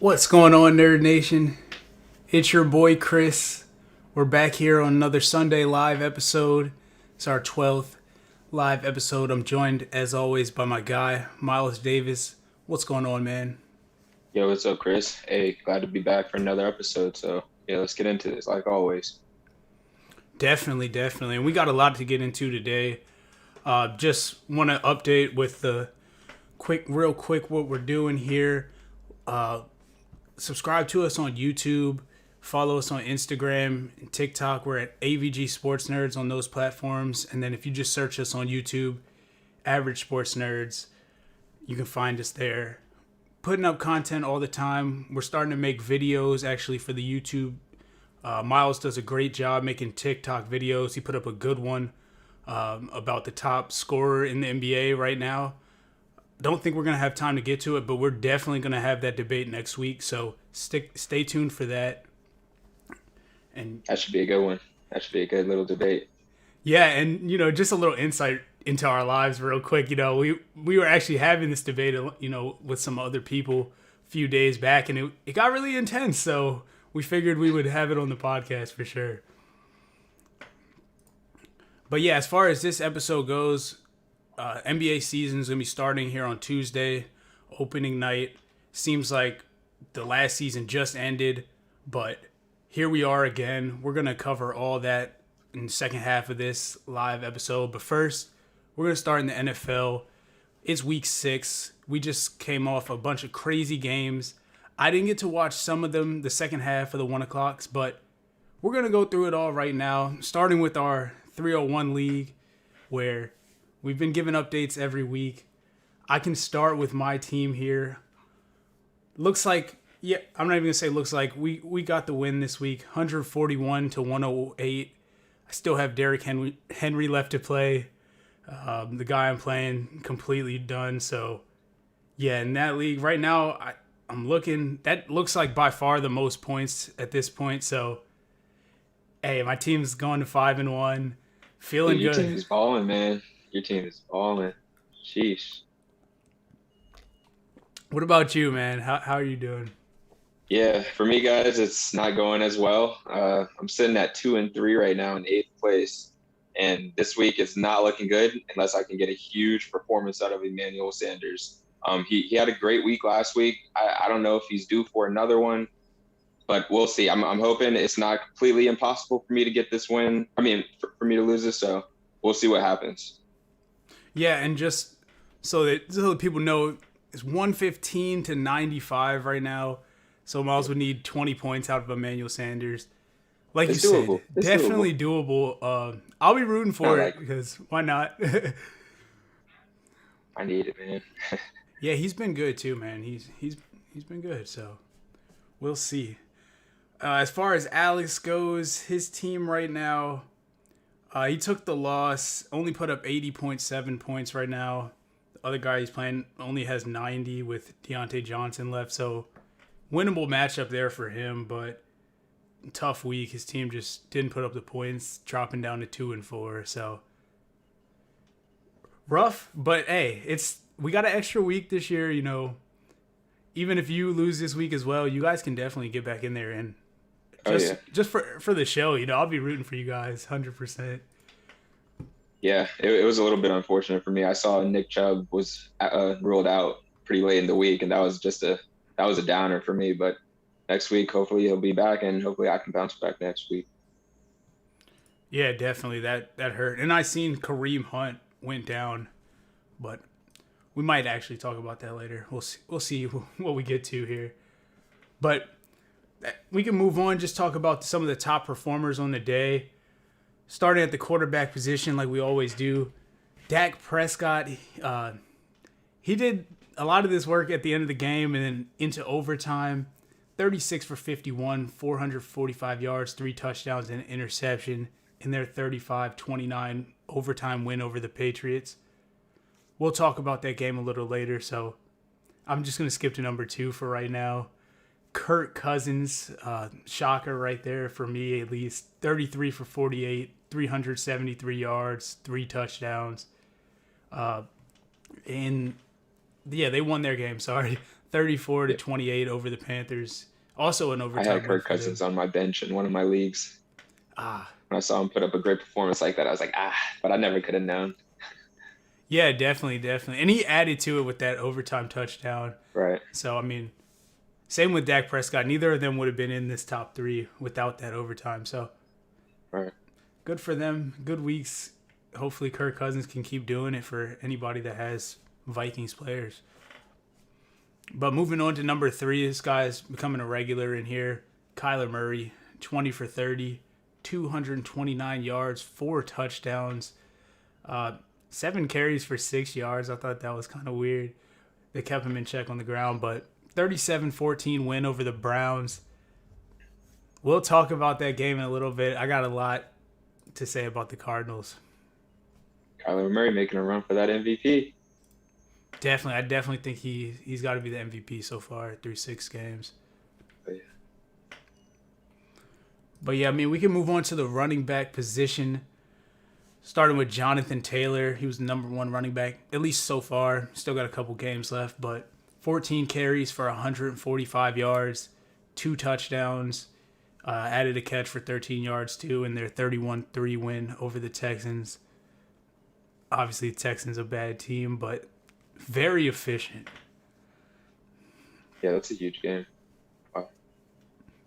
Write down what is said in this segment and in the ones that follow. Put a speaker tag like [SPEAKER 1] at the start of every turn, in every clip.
[SPEAKER 1] What's going on, Nerd Nation? It's your boy Chris. We're back here on another Sunday live episode. It's our 12th live episode. I'm joined, as always, by my guy, Miles Davis. What's going on, man?
[SPEAKER 2] Yo, what's up, Chris? Hey, glad to be back for another episode. So, yeah, let's get into this like always.
[SPEAKER 1] Definitely. And we got a lot to get into today. Just want to update with the real quick, what we're doing here. Subscribe to us on YouTube. Follow us on Instagram and TikTok. We're at AVG Sports Nerds on those platforms. And then if you just search us on YouTube, Average Sports Nerds, you can find us there. Putting up content all the time. We're starting to make videos actually for the YouTube. Miles does a great job making TikTok videos. He put up a good one about the top scorer in the NBA right now. Don't think we're going to have time to get to it, but we're definitely going to have that debate next week. So stay tuned for that. And
[SPEAKER 2] That should be a good one. That should be a good little debate.
[SPEAKER 1] yeah, and just a little insight into our lives real quick. We were actually having this debate, with some other people a few days back, and it got really intense. So we figured we would have it on the podcast for sure. But yeah, as far as this episode goes, NBA season is going to be starting here on Tuesday, opening night. Seems like the last season just ended, but here we are again. We're going to cover all that in the second half of this live episode. But first, we're going to start in the NFL. It's week 6. We just came off a bunch of crazy games. I didn't get to watch some of them the second half of the 1 o'clocks, but we're going to go through it all right now, starting with our 301 league, where we've been giving updates every week. I can start with my team here. Looks like, yeah, I'm not even going to say looks like. We got the win this week, 141 to 108. I still have Derrick Henry left to play. The guy I'm playing completely done. So, yeah, in that league right now, I'm looking. That looks like by far the most points at this point. So, hey, my team's going to 5-1. Feeling
[SPEAKER 2] Dude, your
[SPEAKER 1] good.
[SPEAKER 2] team is balling, man. Your team is balling. Sheesh.
[SPEAKER 1] What about you, man? How are you doing?
[SPEAKER 2] Yeah, for me, guys, it's not going as well. I'm sitting at 2-3 right now in eighth place. And this week it's not looking good unless I can get a huge performance out of Emmanuel Sanders. He had a great week last week. I don't know if he's due for another one, but we'll see. I'm hoping it's not completely impossible for me to get this win. I mean, for me to lose this. So we'll see what happens.
[SPEAKER 1] Yeah, and just so that people know, it's 115 to 95 right now. So Miles would need 20 points out of Emmanuel Sanders. Like
[SPEAKER 2] It's
[SPEAKER 1] you
[SPEAKER 2] doable.
[SPEAKER 1] said,
[SPEAKER 2] It's
[SPEAKER 1] definitely doable. I'll be rooting for
[SPEAKER 2] I
[SPEAKER 1] it because why not?
[SPEAKER 2] I need it, man.
[SPEAKER 1] Yeah, he's been good too, man. He's been good. So we'll see. As far as Alex goes, his team right now, he took the loss. Only put up 80.7 points right now. The other guy he's playing only has 90 with Deontay Johnson left. So winnable matchup there for him, but tough week. His team just didn't put up the points, dropping down to 2-4. So rough, but hey, we got an extra week this year. Even if you lose this week as well, you guys can definitely get back in there and just for the show. I'll be rooting for you guys 100%.
[SPEAKER 2] Yeah, it was a little bit unfortunate for me. I saw Nick Chubb was ruled out pretty late in the week, and that was a downer for me. But next week, hopefully he'll be back, and hopefully I can bounce back next week.
[SPEAKER 1] Yeah, definitely that hurt. And I seen Kareem Hunt went down, but we might actually talk about that later. We'll see what we get to here. But we can move on, just talk about some of the top performers on the day. Starting at the quarterback position like we always do. Dak Prescott, he did a lot of this work at the end of the game and then into overtime. 36 for 51, 445 yards, 3 touchdowns, and an interception in their 35-29 overtime win over the Patriots. We'll talk about that game a little later, so I'm just going to skip to number 2 for right now. Kirk Cousins, shocker right there for me at least. 33 for 48, 373 yards, 3 touchdowns. And yeah, they won their game, sorry. 34-28 over the Panthers. Also an
[SPEAKER 2] I
[SPEAKER 1] overtime
[SPEAKER 2] had
[SPEAKER 1] win
[SPEAKER 2] Kirk
[SPEAKER 1] for
[SPEAKER 2] Cousins
[SPEAKER 1] them.
[SPEAKER 2] on my bench in one of my leagues.
[SPEAKER 1] Ah,
[SPEAKER 2] When I saw him put up a great performance like that, I was like, but I never could have known.
[SPEAKER 1] yeah, definitely. And he added to it with that overtime touchdown.
[SPEAKER 2] Right.
[SPEAKER 1] So, I mean, same with Dak Prescott. Neither of them would have been in this top 3 without that overtime. So,
[SPEAKER 2] Right.
[SPEAKER 1] good for them. Good weeks. Hopefully Kirk Cousins can keep doing it for anybody that has Vikings players. But moving on to number 3, this guy is becoming a regular in here. Kyler Murray, 20 for 30, 229 yards, 4 touchdowns, 7 carries for 6 yards. I thought that was kind of weird. They kept him in check on the ground, but 37-14 win over the Browns. We'll talk about that game in a little bit. I got a lot to say about the Cardinals.
[SPEAKER 2] Kyler Murray making a run for that MVP.
[SPEAKER 1] Definitely, I definitely think he's got to be the MVP so far through 6 games. But yeah, I mean, we can move on to the running back position, starting with Jonathan Taylor. He was the number 1 running back, at least so far. Still got a couple games left, but 14 carries for 145 yards, 2 touchdowns, added a catch for 13 yards too in their 31-3 win over the Texans. Obviously, the Texans a bad team, but very efficient.
[SPEAKER 2] Yeah, that's a huge game. Wow.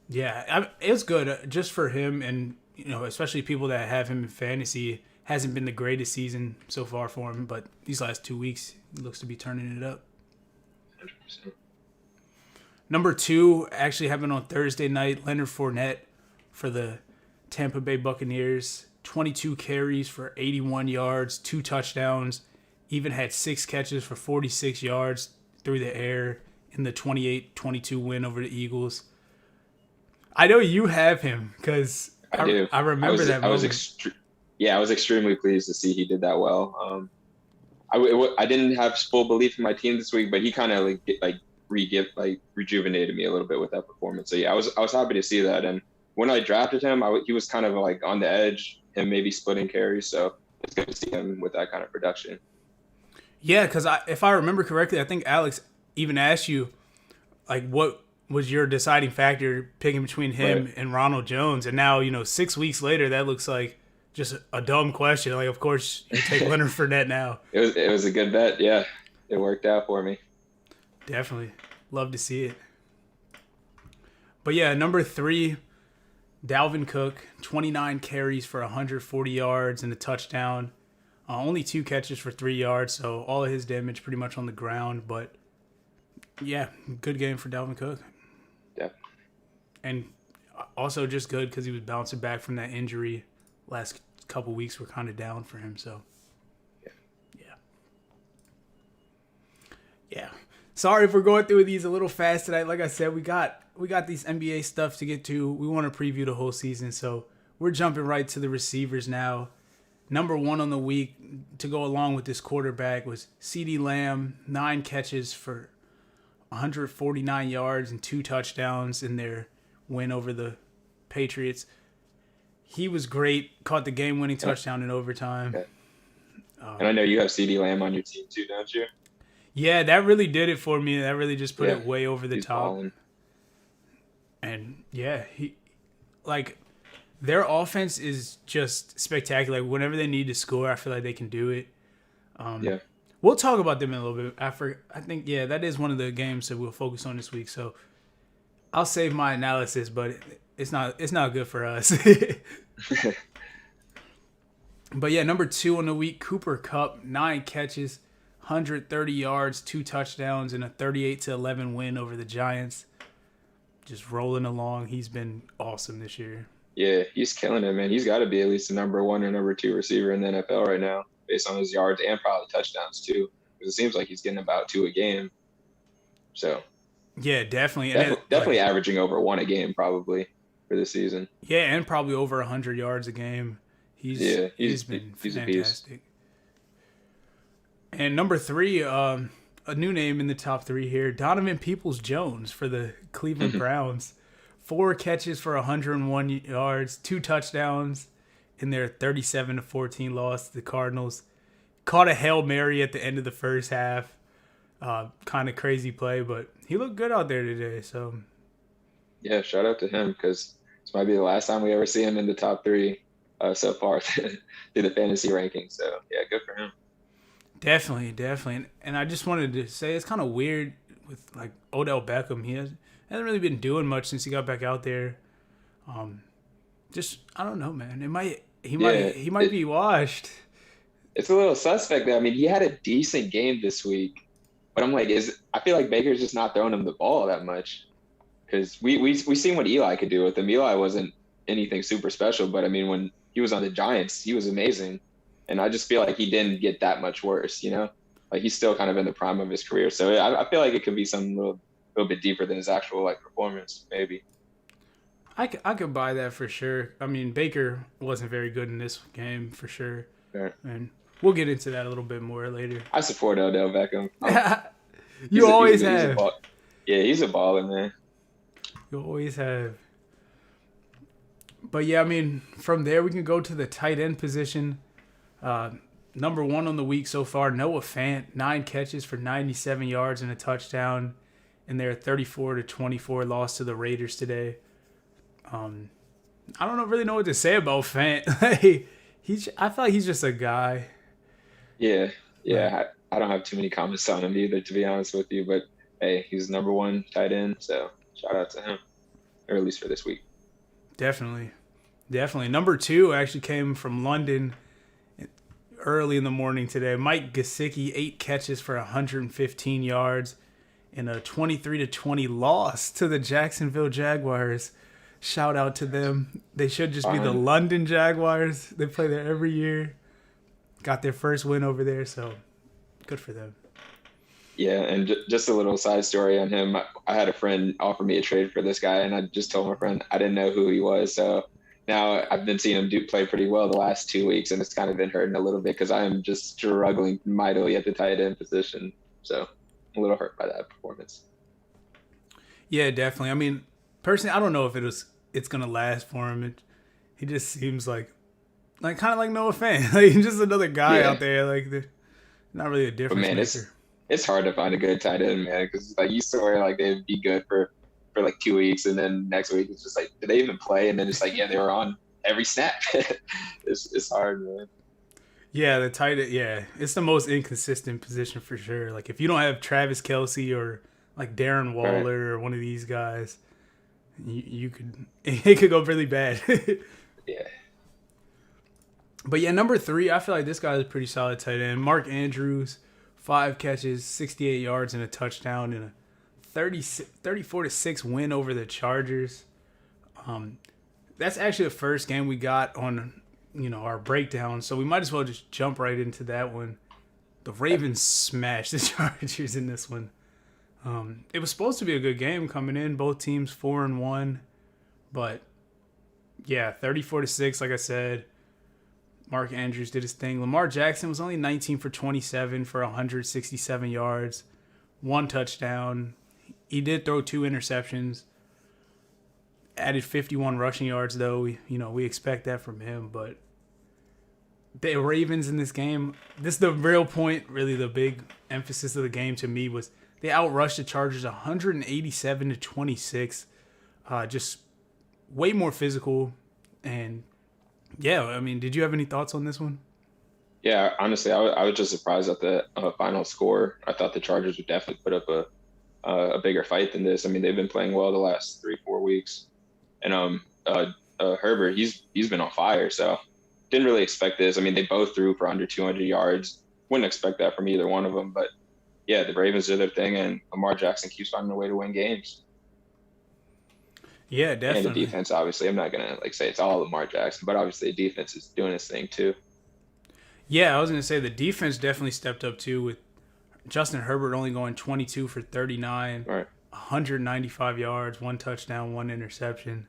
[SPEAKER 1] Yeah, it was good just for him, and especially people that have him in fantasy. Hasn't been the greatest season so far for him, but these last 2 weeks he looks to be turning it up.
[SPEAKER 2] 100%.
[SPEAKER 1] Number 2 actually happened on Thursday night. Leonard Fournette for the Tampa Bay Buccaneers. 22 carries for 81 yards, 2 touchdowns. Even had 6 catches for 46 yards through the air in the 28-22 win over the Eagles. I know you have him because
[SPEAKER 2] I do.
[SPEAKER 1] I remember that moment.
[SPEAKER 2] I was extremely pleased to see he did that well. I didn't have full belief in my team this week, but he kind of rejuvenated me a little bit with that performance. So yeah, I was happy to see that. And when I drafted him, he was kind of like on the edge and maybe splitting carries. So it's good to see him with that kind of production.
[SPEAKER 1] Yeah, because if I remember correctly, I think Alex even asked you, like, what was your deciding factor picking between him and Ronald Jones? And now, 6 weeks later, that looks like just a dumb question. Like, of course, you take Leonard Fournette now.
[SPEAKER 2] It was a good bet. Yeah, it worked out for me.
[SPEAKER 1] Definitely. Love to see it. But yeah, number 3, Dalvin Cook, 29 carries for 140 yards and a touchdown. Only 2 catches for 3 yards, so all of his damage pretty much on the ground. But yeah, good game for Dalvin Cook.
[SPEAKER 2] Yeah.
[SPEAKER 1] And also just good because he was bouncing back from that injury. Last couple weeks were kind of down for him, so yeah. Sorry if we're going through these a little fast tonight. Like I said, we got these NBA stuff to get to. We want to preview the whole season, so we're jumping right to the receivers now. Number 1 on the week to go along with this quarterback was CeeDee Lamb, 9 catches for 149 yards and 2 touchdowns in their win over the Patriots. He was great, caught the game-winning touchdown in overtime.
[SPEAKER 2] Okay. And I know you have CeeDee Lamb on your team too, don't you?
[SPEAKER 1] Yeah, that really did it for me. That really just put it way over the top.
[SPEAKER 2] Balling.
[SPEAKER 1] And yeah, their offense is just spectacular. Whenever they need to score, I feel like they can do it. We'll talk about them in a little bit. I think that is one of the games that we'll focus on this week. So I'll save my analysis, but it's not good for us. But yeah, number 2 on the week, Cooper Kupp, 9 catches, 130 yards, 2 touchdowns, and a 38-11 win over the Giants. Just rolling along. He's been awesome this year.
[SPEAKER 2] Yeah, he's killing it, man. He's got to be at least the number 1 or number 2 receiver in the NFL right now, based on his yards and probably touchdowns too. Because it seems like he's getting about 2 a game. So
[SPEAKER 1] yeah, definitely.
[SPEAKER 2] Definitely averaging over 1 a game probably for this season.
[SPEAKER 1] Yeah, and probably over 100 yards a game. He's been fantastic. And number 3, a new name in the top 3 here, Donovan Peoples-Jones for the Cleveland Browns. 4 catches for 101 yards, 2 touchdowns in their 37-14 loss to the Cardinals. Caught a Hail Mary at the end of the first half. kind of crazy play, but he looked good out there today. So
[SPEAKER 2] Yeah, shout out to him because this might be the last time we ever see him in the top three so far through the fantasy rankings. So yeah, good for him.
[SPEAKER 1] definitely. And I just wanted to say it's kind of weird with like Odell Beckham. Hasn't really been doing much since he got back out there. Just I don't know, man.
[SPEAKER 2] Yeah,
[SPEAKER 1] He might be washed.
[SPEAKER 2] it's a little suspect though. I mean, he had a decent game this week, but I'm like, I feel like Baker's just not throwing him the ball that much because we seen what Eli could do with him. Eli wasn't anything super special, but I mean, when he was on the Giants, he was amazing, and I just feel like he didn't get that much worse. Like he's still kind of in the prime of his career. So I feel like it could be something little bit deeper than his actual like performance, maybe.
[SPEAKER 1] I could buy that for sure. I mean, Baker wasn't very good in this game for sure,
[SPEAKER 2] Right.
[SPEAKER 1] and we'll get into that a little bit more later.
[SPEAKER 2] I support Odell Beckham.
[SPEAKER 1] You always
[SPEAKER 2] he's
[SPEAKER 1] have.
[SPEAKER 2] Yeah, he's a baller, man.
[SPEAKER 1] You always have. But yeah, I mean, from there we can go to the tight end position. Number one on the week so far, Noah Fant, 9 catches for 97 yards and a touchdown in their 34-24 loss to the Raiders today. I don't really know what to say about Fant. I feel like he's just a guy.
[SPEAKER 2] Yeah. I don't have too many comments on him either, to be honest with you. But hey, he's number one tight end, so shout out to him, or at least for this week.
[SPEAKER 1] Definitely. Number 2 actually came from London early in the morning today. Mike Gesicki, 8 catches for 115 yards in a 23-20 loss to the Jacksonville Jaguars. Shout out to them. They should just be the London Jaguars. They play there every year. Got their first win over there, so good for them.
[SPEAKER 2] Yeah, and just a little side story on him. I had a friend offer me a trade for this guy, and I just told my friend I didn't know who he was. So now I've been seeing him play pretty well the last 2 weeks, and it's kind of been hurting a little bit because I am just struggling mightily at the tight end position. So I'm a little hurt by that performance.
[SPEAKER 1] Yeah, definitely. I mean, personally, I don't know if it's gonna last for him. He just seems like kind of like Noah Fant. Like he's just another guy out there. Like not really a difference maker.
[SPEAKER 2] It's hard to find a good tight end, man, because like you swear like they'd be good for like 2 weeks, and then next week it's just like, did they even play? And then it's like, yeah, they were on every snap. It's hard, man.
[SPEAKER 1] Yeah, the tight end. Yeah, it's the most inconsistent position for sure. Like if you don't have Travis Kelce or like Darren Waller or one of these guys, it could go really bad.
[SPEAKER 2] Yeah.
[SPEAKER 1] But yeah, number 3, I feel like this guy is a pretty solid tight end. Mark Andrews, 5 catches, 68 yards, and a touchdown in a 34-6 win over the Chargers. That's actually the first game we got on, our breakdown, so we might as well just jump right into that one. The Ravens smashed the Chargers in this one. It was supposed to be a good game coming in, both teams 4-1, but yeah, 34-6, like I said. Mark Andrews did his thing. Lamar Jackson was only 19 for 27 for 167 yards, 1 touchdown. He did throw 2 interceptions. Added 51 rushing yards, though. We expect that from him. But the Ravens in this game, this is the real point, really the big emphasis of the game to me was they outrushed the Chargers 187-26. Just way more physical. And yeah, I mean, did you have any thoughts on this one?
[SPEAKER 2] Yeah, honestly, I was just surprised at the final score. I thought the Chargers would definitely put up a bigger fight than this. I mean, they've been playing well the last 3-4 weeks, and Herbert, he's been on fire. So didn't really expect this. I mean, they both threw for under 200 yards. Wouldn't expect that from either one of them. But yeah, the Ravens did their thing, and Lamar Jackson keeps finding a way to win games.
[SPEAKER 1] Yeah, definitely.
[SPEAKER 2] And the defense, obviously, I'm not gonna say it's all Lamar Jackson, but obviously the defense is doing its thing too.
[SPEAKER 1] Yeah, I was gonna say the defense definitely stepped up too, with Justin Herbert only going 22 for 39,
[SPEAKER 2] right,
[SPEAKER 1] 195 yards, 1 touchdown, 1 interception.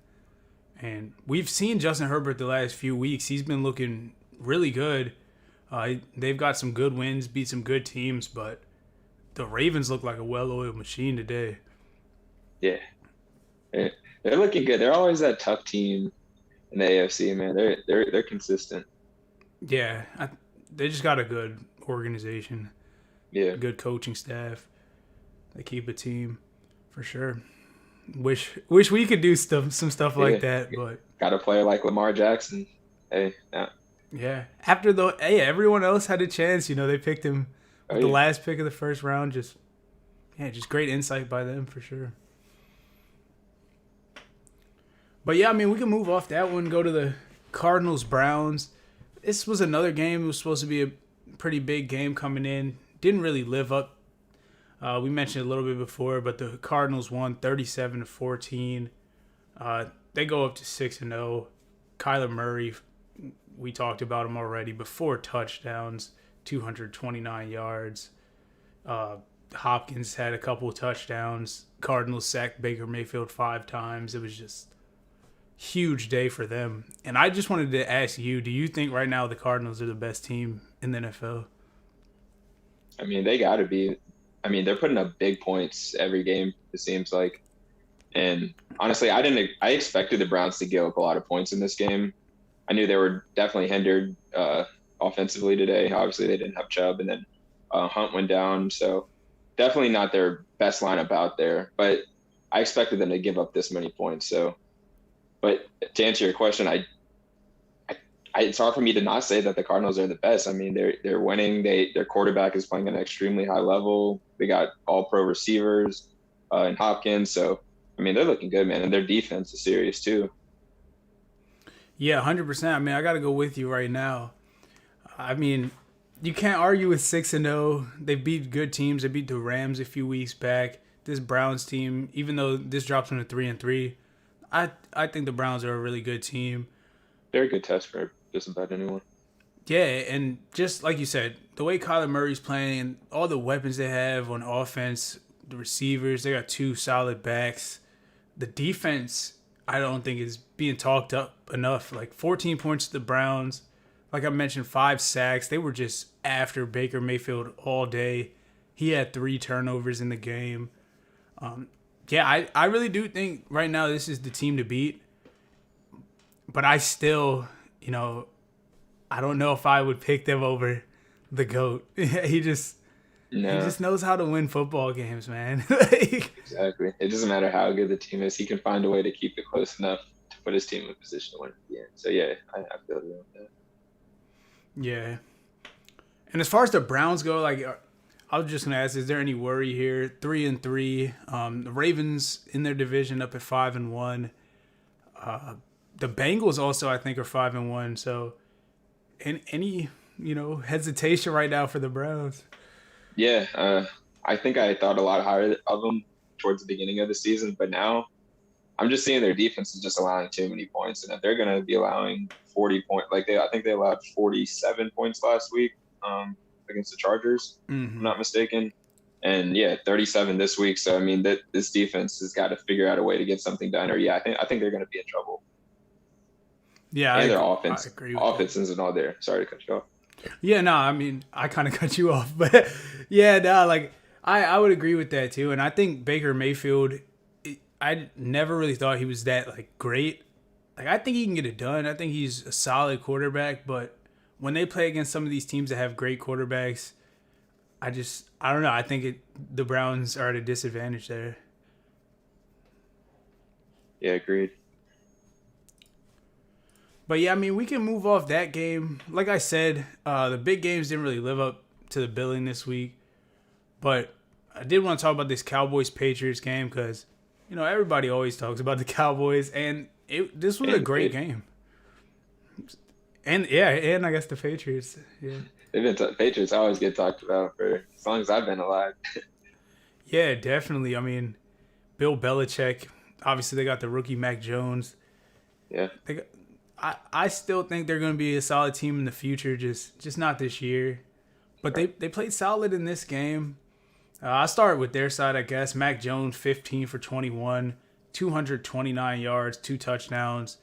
[SPEAKER 1] And we've seen Justin Herbert the last few weeks. He's been looking really good. They've got some good wins, beat some good teams, but the Ravens look like a well-oiled machine today.
[SPEAKER 2] Yeah. They're looking good. They're always that tough team in the AFC, man. They're consistent.
[SPEAKER 1] Yeah, they just got a good organization.
[SPEAKER 2] Yeah,
[SPEAKER 1] good coaching staff. They keep a team for sure. Wish we could do some stuff like that, but
[SPEAKER 2] got to play like Lamar Jackson. Hey, yeah.
[SPEAKER 1] Yeah. Everyone else had a chance. They picked him with the last pick of the first round. Just great insight by them for sure. But yeah, I mean, we can move off that one, go to the Cardinals Browns. This was another game. It was supposed to be a pretty big game coming in. Didn't really live up. We mentioned it a little bit before, but the Cardinals won 37-14. They go up to 6-0. Kyler Murray, we talked about him already, but 4 touchdowns, 229 yards. Hopkins had a couple of touchdowns. Cardinals sacked Baker Mayfield 5 times. It was just huge day for them. And I just wanted to ask you, do you think right now the Cardinals are the best team in the NFL?
[SPEAKER 2] I mean, they got to be. I mean, they're putting up big points every game, it seems like. And honestly, I expected the Browns to give up a lot of points in this game. I knew they were definitely hindered offensively today. Obviously, they didn't have Chubb, and then Hunt went down. So definitely not their best lineup out there. But I expected them to give up this many points. But to answer your question, it's hard for me to not say that the Cardinals are the best. I mean, they're winning. Their quarterback is playing at an extremely high level. They got all-pro receivers and Hopkins. So, I mean, they're looking good, man. And their defense is serious, too.
[SPEAKER 1] Yeah, 100%. I mean, I got to go with you right now. I mean, you can't argue with 6-0. They beat good teams. They beat the Rams a few weeks back. This Browns team, even though this drops them to 3-3, I think the Browns are a really good team.
[SPEAKER 2] They're a good test for just about anyone.
[SPEAKER 1] Yeah, and just like you said, the way Kyler Murray's playing and all the weapons they have on offense, the receivers, they got 2 solid backs. The defense, I don't think is being talked up enough. Like 14 points to the Browns. Like I mentioned, 5 sacks. They were just after Baker Mayfield all day. He had 3 turnovers in the game. I really do think right now this is the team to beat. But I still, I don't know if I would pick them over the GOAT. He just knows how to win football games, man.
[SPEAKER 2] Exactly. It doesn't matter how good the team is. He can find a way to keep it close enough to put his team in a position to win at the end. So, yeah, I feel you on that.
[SPEAKER 1] Yeah. And as far as the Browns go, I was just going to ask, is there any worry here? 3-3. The Ravens in their division up at 5-1. The Bengals also, I think, are 5-1. So, any hesitation right now for the Browns?
[SPEAKER 2] Yeah, I think I thought a lot higher of them towards the beginning of the season, but now I'm just seeing their defense is just allowing too many points, and if they're going to be allowing 40 points, I think they allowed 47 points last week against the Chargers, if I'm not mistaken, and 37 this week. So I mean, this defense has got to figure out a way to get something done, or I think they're going to be in trouble.
[SPEAKER 1] Yeah,
[SPEAKER 2] and their offense,
[SPEAKER 1] I agree with
[SPEAKER 2] offense isn't all there. Sorry to cut you off.
[SPEAKER 1] Yeah, no, I mean, I kind of cut you off, but yeah, no, I would agree with that too. And I think Baker Mayfield, I never really thought he was that great. I think he can get it done. I think he's a solid quarterback, but when they play against some of these teams that have great quarterbacks, I don't know. I think the Browns are at a disadvantage there.
[SPEAKER 2] Yeah, agreed.
[SPEAKER 1] But yeah, I mean, we can move off that game. Like I said, the big games didn't really live up to the billing this week. But I did want to talk about this Cowboys Patriots game because, everybody always talks about the Cowboys, and this was a great game. And I guess the Patriots. Yeah,
[SPEAKER 2] Patriots always get talked about for as long as I've been alive.
[SPEAKER 1] Yeah, definitely. I mean, Bill Belichick. Obviously, they got the rookie Mac Jones.
[SPEAKER 2] Yeah.
[SPEAKER 1] I still think they're going to be a solid team in the future, just not this year. But they played solid in this game. I'll start with their side, I guess. Mac Jones, 15 for 21, 229 yards, 2 touchdowns.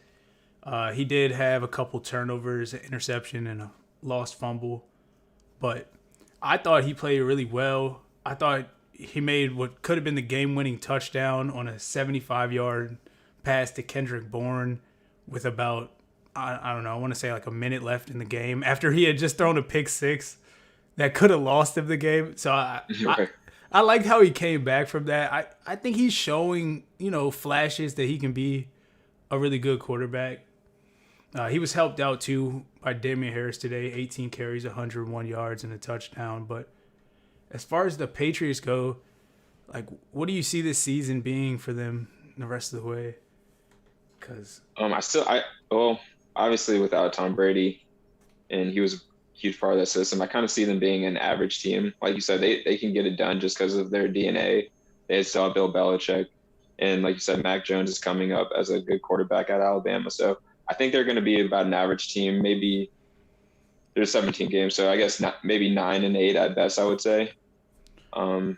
[SPEAKER 1] He did have a couple turnovers, an interception, and a lost fumble. But I thought he played really well. I thought he made what could have been the game-winning touchdown on a 75-yard pass to Kendrick Bourne with about, I don't know, I want to say a minute left in the game after he had just thrown a pick 6 that could have lost him the game. So I liked how he came back from that. I think he's showing, flashes that he can be a really good quarterback. He was helped out too by Damian Harris today, 18 carries, 101 yards, and a touchdown. But as far as the Patriots go, like, what do you see this season being for them the rest of the way? Because
[SPEAKER 2] obviously without Tom Brady, and he was a huge part of that system, I kind of see them being an average team. Like you said, they can get it done just because of their DNA. They still have Bill Belichick, and like you said, Mac Jones is coming up as a good quarterback at Alabama. So I think they're going to be about an average team. Maybe there's 17 games, so I guess maybe 9-8 at best, I would say. But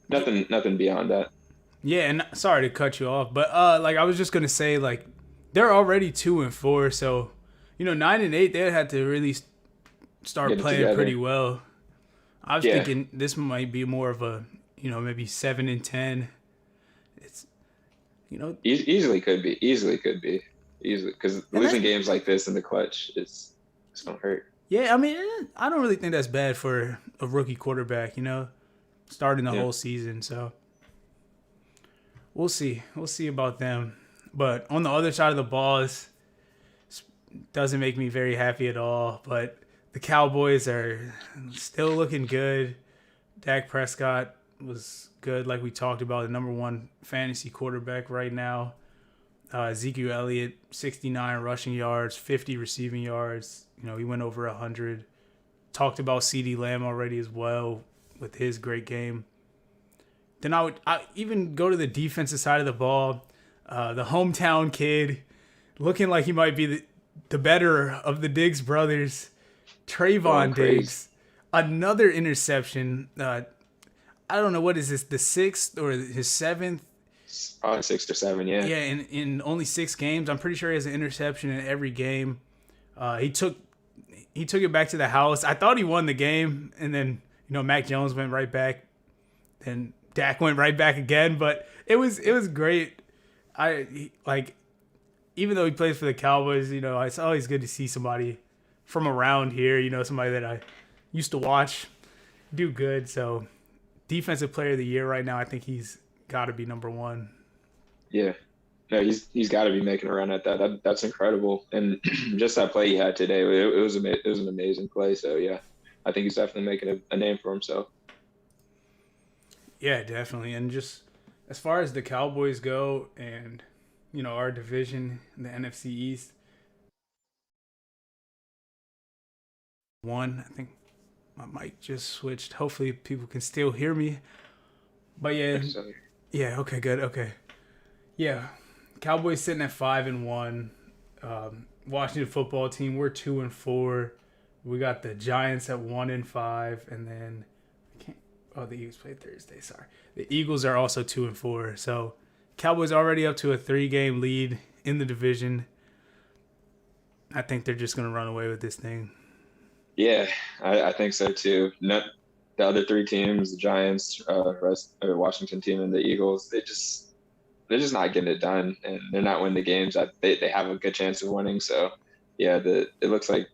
[SPEAKER 2] nothing beyond that.
[SPEAKER 1] Yeah, and sorry to cut you off, but I was just gonna say, like, they're already 2-4, so 9-8, they had to really start playing pretty well. I was thinking this might be more of a maybe 7-10. It's
[SPEAKER 2] easily could be because losing games like this in the clutch it's gonna hurt.
[SPEAKER 1] Yeah, I mean, I don't really think that's bad for a rookie quarterback, starting the whole season. So we'll see about them. But on the other side of the ball, it doesn't make me very happy at all. But the Cowboys are still looking good. Dak Prescott was good, like we talked about, the number one fantasy quarterback right now. Ezekiel Elliott, 69 rushing yards, 50 receiving yards. He went over 100. Talked about CeeDee Lamb already as well with his great game. Then I even go to the defensive side of the ball. The hometown kid, looking like he might be the better of the Diggs brothers. Trayvon Diggs, another interception. I don't know, what is this, the 6th or his 7th?
[SPEAKER 2] 6 or 7, yeah.
[SPEAKER 1] Yeah, in only 6 games. I'm pretty sure he has an interception in every game. He took it back to the house. I thought he won the game, and then Mac Jones went right back. Then Dak went right back again. But it was great. Even though he plays for the Cowboys, it's always good to see somebody from around here. Somebody that I used to watch do good. So defensive player of the year right now, I think he's got to be number 1.
[SPEAKER 2] Yeah. No, he's got to be making a run at that. That's incredible. And just that play he had today, it was an amazing play. So yeah, I think he's definitely making a name for himself.
[SPEAKER 1] Yeah, definitely. And just as far as the Cowboys go, and our division, the NFC East, I think my mic just switched. Hopefully people can still hear me. But yeah, okay, good, okay. Yeah, Cowboys sitting at 5-1. Washington football team, we're 2-4. We got the Giants at 1-5, and then the Eagles played Thursday. Sorry, the Eagles are also 2-4. So Cowboys already up to a 3-game lead in the division. I think they're just gonna run away with this thing.
[SPEAKER 2] Yeah, I think so too. The other 3 teams, the Giants, Washington team, and the Eagles, they're just not getting it done, and they're not winning the games that they have a good chance of winning. So, yeah, it looks like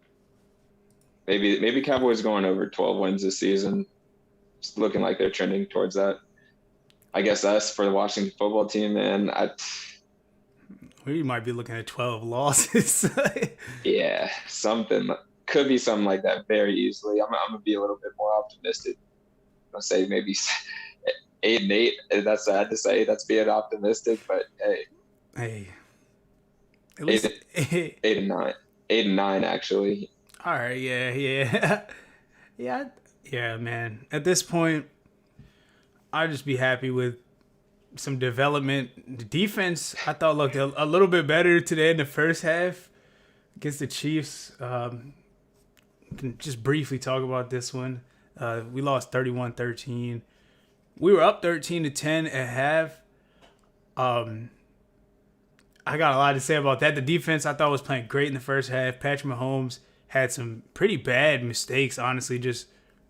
[SPEAKER 2] maybe Cowboys going over 12 wins this season. It's looking like they're trending towards that. I guess us for the Washington football team, man.
[SPEAKER 1] We might be looking at 12 losses.
[SPEAKER 2] Yeah, could be something like that very easily. I'm gonna be a little bit more optimistic. I'll say maybe 8-8. That's sad to say. That's being optimistic, but
[SPEAKER 1] hey, at least
[SPEAKER 2] 8-9. 8-9 actually.
[SPEAKER 1] All right, yeah, man. At this point, I'd just be happy with some development. The defense, I thought, looked a little bit better today in the first half against the Chiefs. Can just briefly talk about this one. We lost 31-13. We were up 13-10 at half. I got a lot to say about that. The defense, I thought, was playing great in the first half. Patrick Mahomes had some pretty bad mistakes, honestly. Just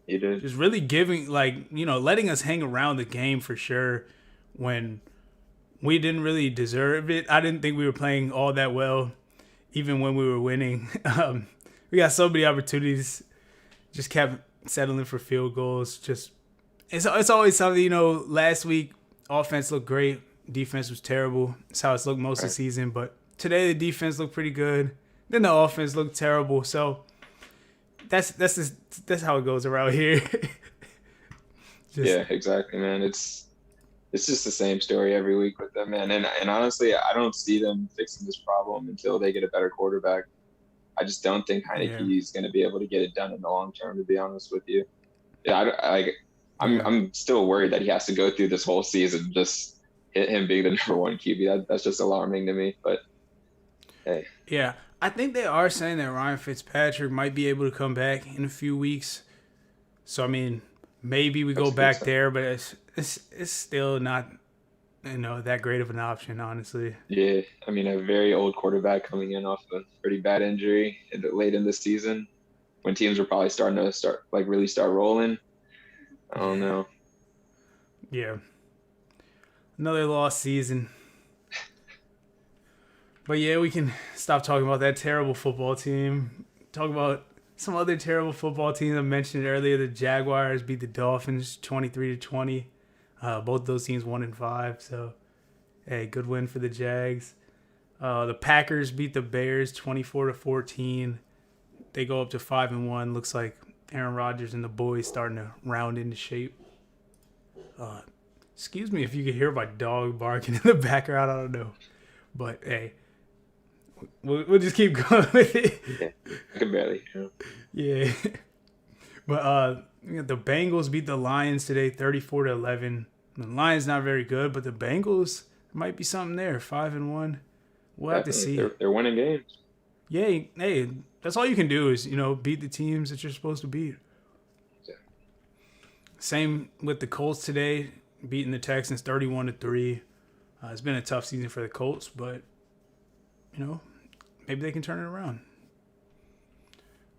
[SPEAKER 1] really giving, letting us hang around the game for sure when we didn't really deserve it. I didn't think we were playing all that well, even when we were winning. We got so many opportunities, just kept settling for field goals. Just It's always something, last week offense looked great, defense was terrible. That's how it's looked most of the
[SPEAKER 2] Right.
[SPEAKER 1] season, but today the defense looked pretty good. Then the offense looked terrible. So that's how it goes around here. Just
[SPEAKER 2] Yeah, exactly, man. It's just the same story every week with them, man. And honestly, I don't see them fixing this problem until they get a better quarterback. I just don't think
[SPEAKER 1] yeah,
[SPEAKER 2] Heineke is going to be able to get it done in the long term, to be honest with you. Yeah,
[SPEAKER 1] yeah.
[SPEAKER 2] I'm still worried that he has to go through this whole season just hit him being the number one QB. That's just alarming to me. But hey,
[SPEAKER 1] Yeah, I think they are saying that Ryan Fitzpatrick might be able to come back in a few weeks. So I mean, maybe we go
[SPEAKER 2] that's a good
[SPEAKER 1] back
[SPEAKER 2] sign.
[SPEAKER 1] there, but it's still not that great of an option, honestly.
[SPEAKER 2] Yeah, I mean, a very old quarterback coming in off a pretty bad injury late in the season when teams were probably starting to really start rolling. I don't
[SPEAKER 1] Yeah,
[SPEAKER 2] know.
[SPEAKER 1] yeah. Another lost season. But yeah, we can stop talking about that terrible football team. Talk about some other terrible football teams I mentioned earlier. The Jaguars beat the Dolphins 23-20. Both those teams 1-5. So hey, good win for the Jags. The Packers beat the Bears 24-14. They go up to 5-1. Looks like Aaron Rodgers and the boys starting to round into shape. Excuse me if you could hear my dog barking in the background. I don't know, but hey, we'll just keep going with it.
[SPEAKER 2] Yeah, I can barely.
[SPEAKER 1] Yeah, but the Bengals beat the Lions today, 34-11. The Lions not very good, but the Bengals might be something there. 5-1. We'll have to
[SPEAKER 2] Definitely,
[SPEAKER 1] see.
[SPEAKER 2] they're winning games.
[SPEAKER 1] Yeah, hey, that's all you can do is beat the teams that you're supposed to beat.
[SPEAKER 2] Yeah.
[SPEAKER 1] Same with the Colts today, beating the Texans 31-3. It's been a tough season for the Colts, but maybe they can turn it around.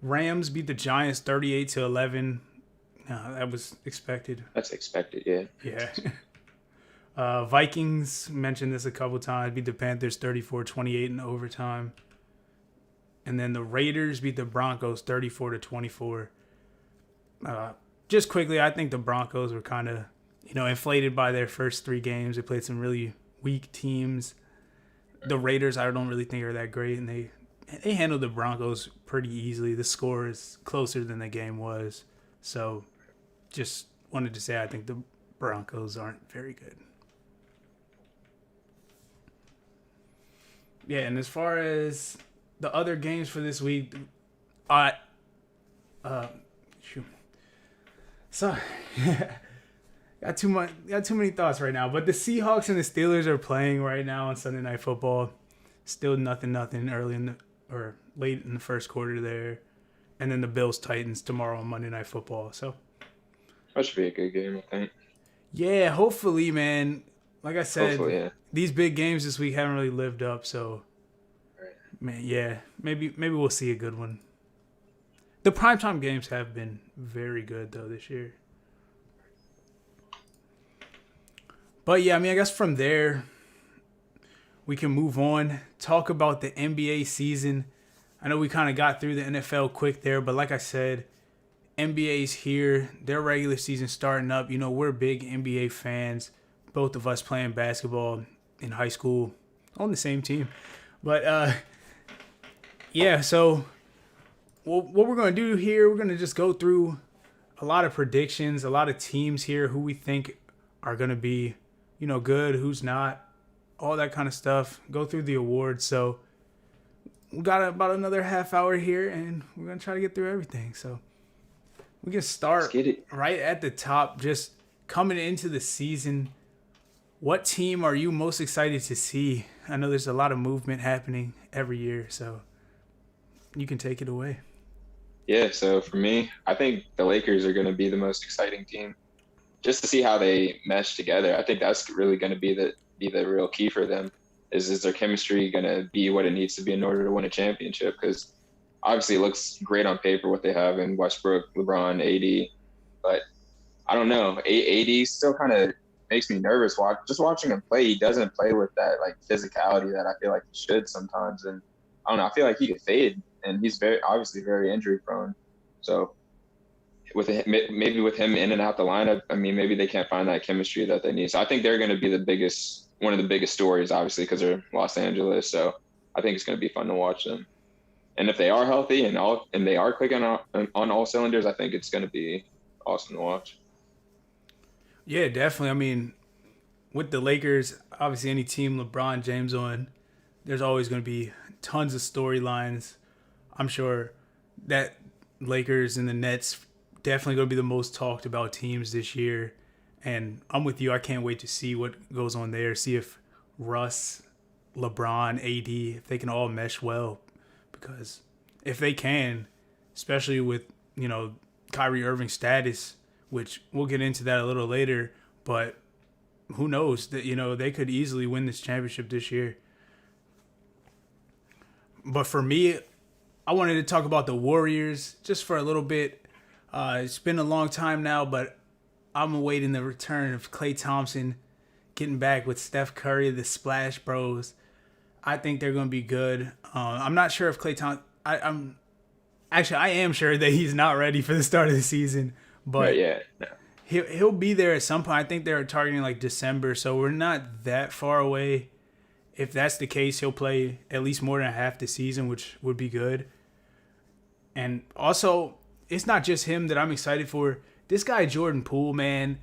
[SPEAKER 1] Rams beat the Giants 38-11. That was expected.
[SPEAKER 2] That's expected. Yeah.
[SPEAKER 1] Yeah. Vikings, mentioned this a couple times, beat the Panthers 34-28 in overtime. And then the Raiders beat the Broncos 34-24. Just quickly, I think the Broncos were kind of, inflated by their first three games. They played some really weak teams. The Raiders, I don't really think are that great, and they handled the Broncos pretty easily. The score is closer than the game was. So just wanted to say I think the Broncos aren't very good. Yeah, and as far as the other games for this week, shoot. Sorry. Got too many thoughts right now. But the Seahawks and the Steelers are playing right now on Sunday Night Football. Still nothing early or late in the first quarter there. And then the Bills Titans tomorrow on Monday Night Football. So
[SPEAKER 2] That should be a good game, I think.
[SPEAKER 1] yeah, hopefully, man. Like I said,
[SPEAKER 2] Hopefully, yeah.
[SPEAKER 1] these big games this week haven't really lived up. So
[SPEAKER 2] Right.
[SPEAKER 1] man, yeah, maybe we'll see a good one. The primetime games have been very good though this year. But yeah, I mean, I guess from there, we can move on, talk about the NBA season. I know we kind of got through the NFL quick there, but like I said, NBA's here. Their regular season starting up. We're big NBA fans. Both of us playing basketball in high school on the same team. But yeah, so what we're going to do here, we're going to just go through a lot of predictions, a lot of teams here, who we think are going to be good, who's not, all that kind of stuff. Go through the awards. So we got about another half hour here, and we're going to try to get through everything. So we can
[SPEAKER 2] Let's
[SPEAKER 1] start
[SPEAKER 2] get it.
[SPEAKER 1] right at the top, just coming into the season. What team are you most excited to see? I know there's a lot of movement happening every year, so you can take it away.
[SPEAKER 2] Yeah, so for me, I think the Lakers are going to be the most exciting team. Just to see how they mesh together. I think that's really going to be the real key for them. Is their chemistry going to be what it needs to be in order to win a championship? Because obviously it looks great on paper what they have in Westbrook, LeBron, AD, but I don't know. AD still kind of makes me nervous. Just watching him play, he doesn't play with that like physicality that I feel like he should sometimes. And I don't know. I feel like he could fade, and he's obviously very injury prone. So maybe with him in and out the lineup, I mean, maybe they can't find that chemistry that they need. So I think they're going to be one of the biggest stories, obviously, because they're Los Angeles. So I think it's going to be fun to watch them. And if they are healthy and they are clicking on all cylinders, I think it's going to be awesome to watch.
[SPEAKER 1] Yeah, definitely. I mean, with the Lakers, obviously any team LeBron James on, there's always going to be tons of storylines. I'm sure that Lakers and the Nets definitely going to be the most talked about teams this year. And I'm with you. I can't wait to see what goes on there. See if Russ, LeBron, AD, if they can all mesh well. Because if they can, especially with, Kyrie Irving's status, which we'll get into that a little later, but who knows that, they could easily win this championship this year. But for me, I wanted to talk about the Warriors just for a little bit. It's been a long time now, but I'm awaiting the return of Klay Thompson getting back with Steph Curry, the Splash Bros. I think they're going to be good. I'm not sure if Klay Thompson... I am sure that he's not ready for the start of the season, but he'll be there at some point. I think they're targeting like December, so we're not that far away. If that's the case, he'll play at least more than half the season, which would be good. And also, it's not just him that I'm excited for. This guy, Jordan Poole, man,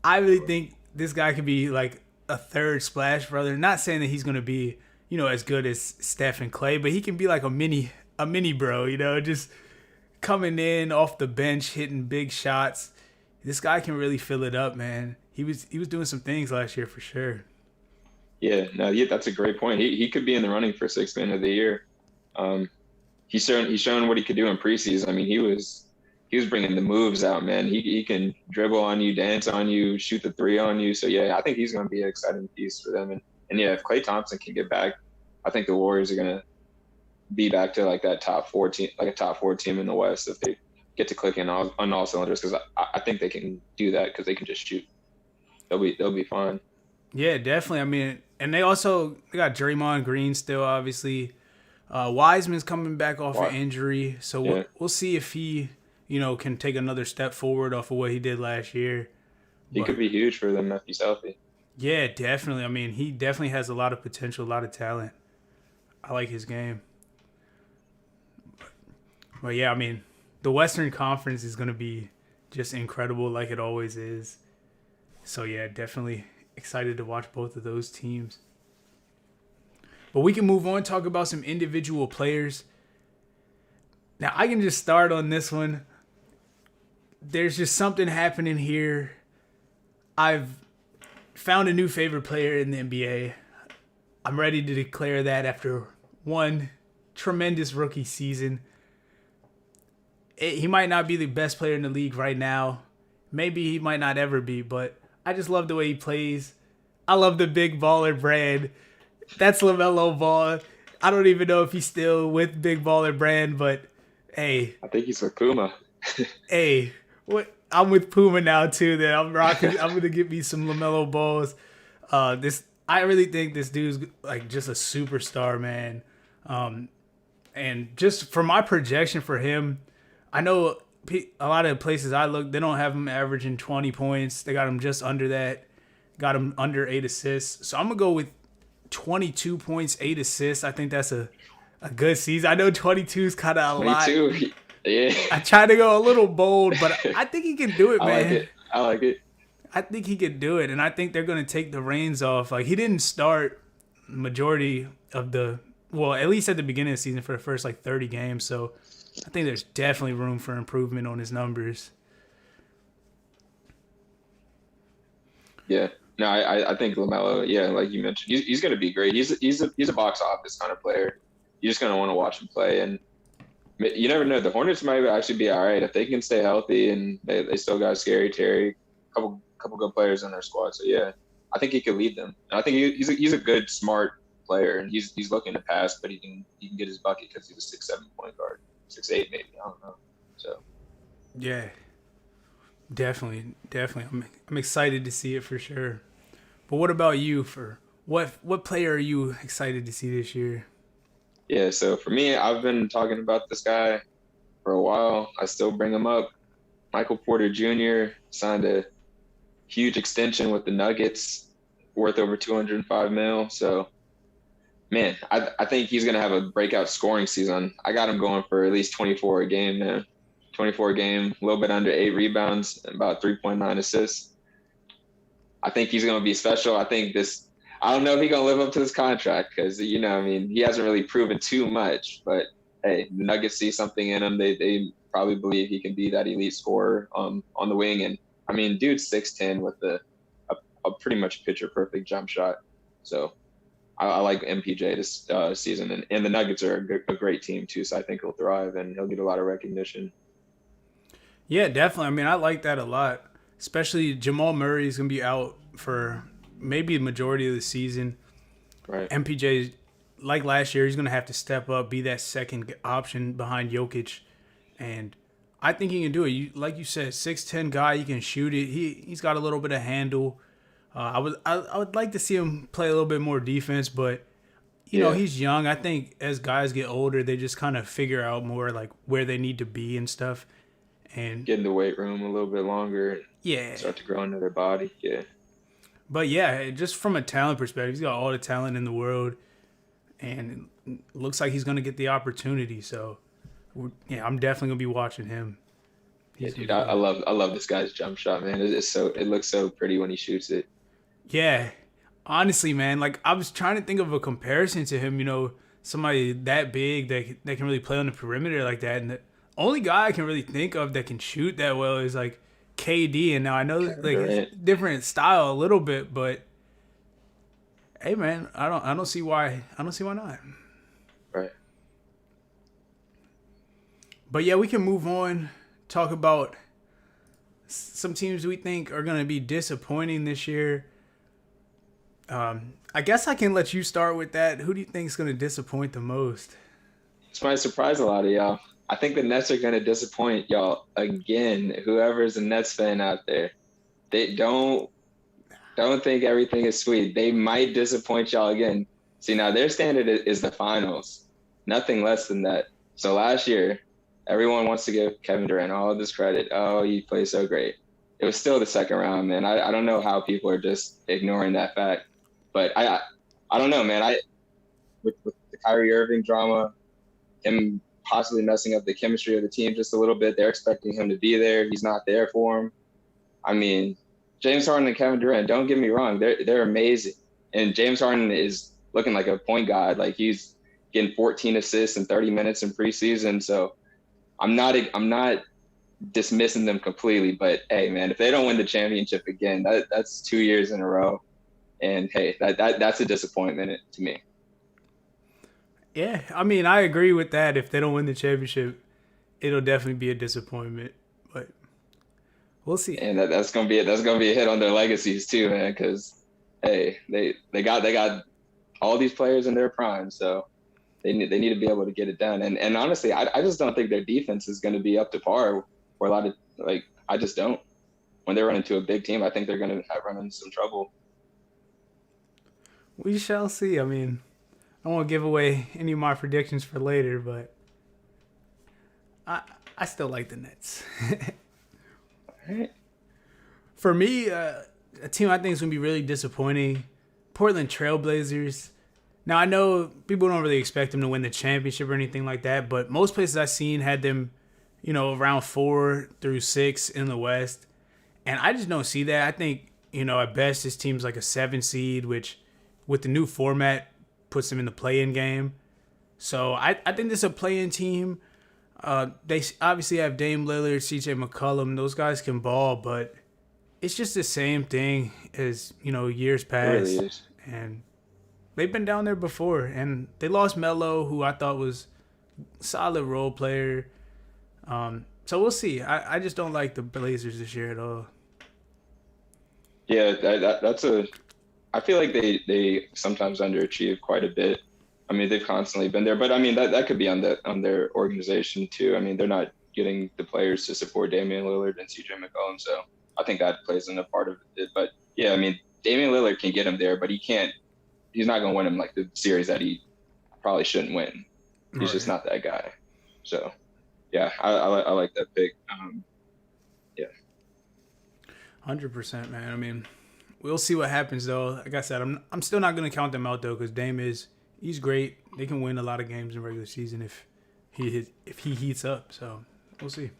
[SPEAKER 1] I really think this guy could be like a third Splash Brother. Not saying that he's going to be, as good as Steph and Klay, but he can be like a mini bro, just coming in off the bench, hitting big shots. This guy can really fill it up, man. He was doing some things last year for sure.
[SPEAKER 2] Yeah, no, that's a great point. He could be in the running for Sixth Man of the Year. He's shown what he could do in preseason. I mean, he was bringing the moves out, man. He can dribble on you, dance on you, shoot the three on you. So yeah, I think he's going to be an exciting piece for them. And yeah, if Klay Thompson can get back, I think the Warriors are going to be back to like that top four team, like a top four team in the West if they get to click in on all cylinders. Because I think they can do that because they can just shoot. They'll be fine.
[SPEAKER 1] Yeah, definitely. I mean, and they got Draymond Green still, obviously. Wiseman's coming back off an injury, so we'll see if he, can take another step forward off of what he did last year.
[SPEAKER 2] He could be huge for them if he's healthy.
[SPEAKER 1] Yeah, definitely. I mean, he definitely has a lot of potential, a lot of talent. I like his game. But yeah, I mean, the Western Conference is going to be just incredible like it always is. So yeah, definitely excited to watch both of those teams. But we can move on, talk about some individual players. Now, I can just start on this one. There's just something happening here. I've found a new favorite player in the NBA. I'm ready to declare that after one tremendous rookie season. He might not be the best player in the league right now. Maybe he might not ever be, but I just love the way he plays. I love the big baller brand. That's LaMelo Ball. I don't even know if he's still with Big Baller Brand, but hey.
[SPEAKER 2] I think he's with Puma.
[SPEAKER 1] Hey, what? I'm with Puma now too. That I'm rocking. I'm gonna get me some LaMelo Balls. I really think this dude's like just a superstar, man. And just for my projection for him, I know a lot of places I look, they don't have him averaging 20 points. They got him just under that. Got him under 8 assists. So I'm gonna go with 22 points, 8 assists. I think that's a good season. I know 22 is kind of a lot.
[SPEAKER 2] 22, yeah.
[SPEAKER 1] I tried to go a little bold, but I think he can do it, man.
[SPEAKER 2] I like it.
[SPEAKER 1] I think he can do it, and I think they're going to take the reins off. Like, he didn't start majority of at least at the beginning of the season for the first, 30 games. So I think there's definitely room for improvement on his numbers.
[SPEAKER 2] Yeah. No, I think LaMelo, yeah, like you mentioned, he's going to be great. He's a box office kind of player. You're just going to want to watch him play, and you never know. The Hornets might actually be all right if they can stay healthy, and they still got Scary Terry, couple good players in their squad. So yeah, I think he could lead them. And I think he's a good, smart player, and he's looking to pass, but he can get his bucket because he's a 6'7" point guard, 6'8" maybe. I don't know. So
[SPEAKER 1] yeah, definitely. I'm excited to see it for sure. But what about you? For what player are you excited to see this year?
[SPEAKER 2] Yeah, so for me, I've been talking about this guy for a while. I still bring him up. Michael Porter Jr. signed a huge extension with the Nuggets, worth over 205 mil. So, man, I think he's gonna have a breakout scoring season. I got him going for at least 24 a game, man. 24 a game, a little bit under 8 rebounds, and about 3.9 assists. I think he's gonna be special. I don't know if he's gonna live up to this contract because I mean, he hasn't really proven too much. But hey, the Nuggets see something in him. They probably believe he can be that elite scorer on the wing. And I mean, dude's 6'10" with a pretty much picture perfect jump shot. So I like MPJ this season, and the Nuggets are a great team too. So I think he'll thrive and he'll get a lot of recognition.
[SPEAKER 1] Yeah, definitely. I mean, I like that a lot. Especially Jamal Murray is going to be out for maybe the majority of the season.
[SPEAKER 2] Right.
[SPEAKER 1] MPJ, like last year, he's going to have to step up, be that second option behind Jokic. And I think he can do it. Like you said, 6'10" guy, he can shoot it. He's got a little bit of handle. I would like to see him play a little bit more defense, but you know, he's young. I think as guys get older, they just kind of figure out more like where they need to be and stuff. And
[SPEAKER 2] get in the weight room a little bit longer.
[SPEAKER 1] Yeah.
[SPEAKER 2] Start to grow into their body. Yeah.
[SPEAKER 1] But yeah, just from a talent perspective, he's got all the talent in the world, and it looks like he's going to get the opportunity. So, yeah, I'm definitely going to be watching him.
[SPEAKER 2] Yeah, dude, I love this guy's jump shot, man. It looks so pretty when he shoots it.
[SPEAKER 1] Yeah, honestly, man, like I was trying to think of a comparison to him. You know, somebody that big that can really play on the perimeter like that, and the only guy I can really think of that can shoot that well is like KD. And now I know like it's different style a little bit, but hey, man, I don't see why not.
[SPEAKER 2] Right.
[SPEAKER 1] But yeah, we can move on. Talk about some teams we think are going to be disappointing this year. I guess I can let you start with that. Who do you think is going to disappoint the most?
[SPEAKER 2] This might surprise a lot of y'all. I think the Nets are going to disappoint y'all again. Whoever's a Nets fan out there, they don't think everything is sweet. They might disappoint y'all again. See, now their standard is the finals, nothing less than that. So last year, everyone wants to give Kevin Durant all of this credit. Oh, he played so great. It was still the second round, man. I don't know how people are just ignoring that fact. But I don't know, man. With the Kyrie Irving drama, him possibly messing up the chemistry of the team just a little bit. They're expecting him to be there. He's not there for him. I mean, James Harden and Kevin Durant, don't get me wrong, they're amazing. And James Harden is looking like a point guard. Like he's getting 14 assists in 30 minutes in preseason. So I'm not dismissing them completely, but hey, man, if they don't win the championship again, that's 2 years in a row. And hey, that's a disappointment to me.
[SPEAKER 1] Yeah, I mean, I agree with that. If they don't win the championship, it'll definitely be a disappointment. But we'll see.
[SPEAKER 2] And that's gonna be a hit on their legacies too, man. Because hey, they got all these players in their prime, so they need to be able to get it done. And honestly, I just don't think their defense is going to be up to par for a lot of I just don't. When they run into a big team, I think they're going to run into some trouble.
[SPEAKER 1] We shall see. I mean, I won't give away any of my predictions for later, but I still like the Nets.
[SPEAKER 2] All right.
[SPEAKER 1] For me, a team I think is going to be really disappointing, Portland Trailblazers. Now, I know people don't really expect them to win the championship or anything like that, but most places I've seen had them, around 4 through 6 in the West. And I just don't see that. I think, at best, this team's like a 7 seed, which with the new format puts them in the play-in game. So I think this is a play-in team. They obviously have Dame Lillard, CJ McCollum. Those guys can ball, but it's just the same thing as, years past.
[SPEAKER 2] It really is.
[SPEAKER 1] And they've been down there before, and they lost Melo, who I thought was a solid role player. So we'll see. I just don't like the Blazers this year at all.
[SPEAKER 2] Yeah, I feel like they sometimes underachieve quite a bit. I mean, they've constantly been there, but I mean that could be on their organization too. I mean, they're not getting the players to support Damian Lillard and CJ McCollum, so I think that plays in a part of it. But yeah, I mean, Damian Lillard can get him there, but he's not going to win him like the series that he probably shouldn't win. He's just not that guy. So, yeah, I like that pick.
[SPEAKER 1] 100%, man. I mean, we'll see what happens though. Like I said, I'm still not gonna count them out though, because Dame he's great. They can win a lot of games in regular season if he heats up. So we'll see.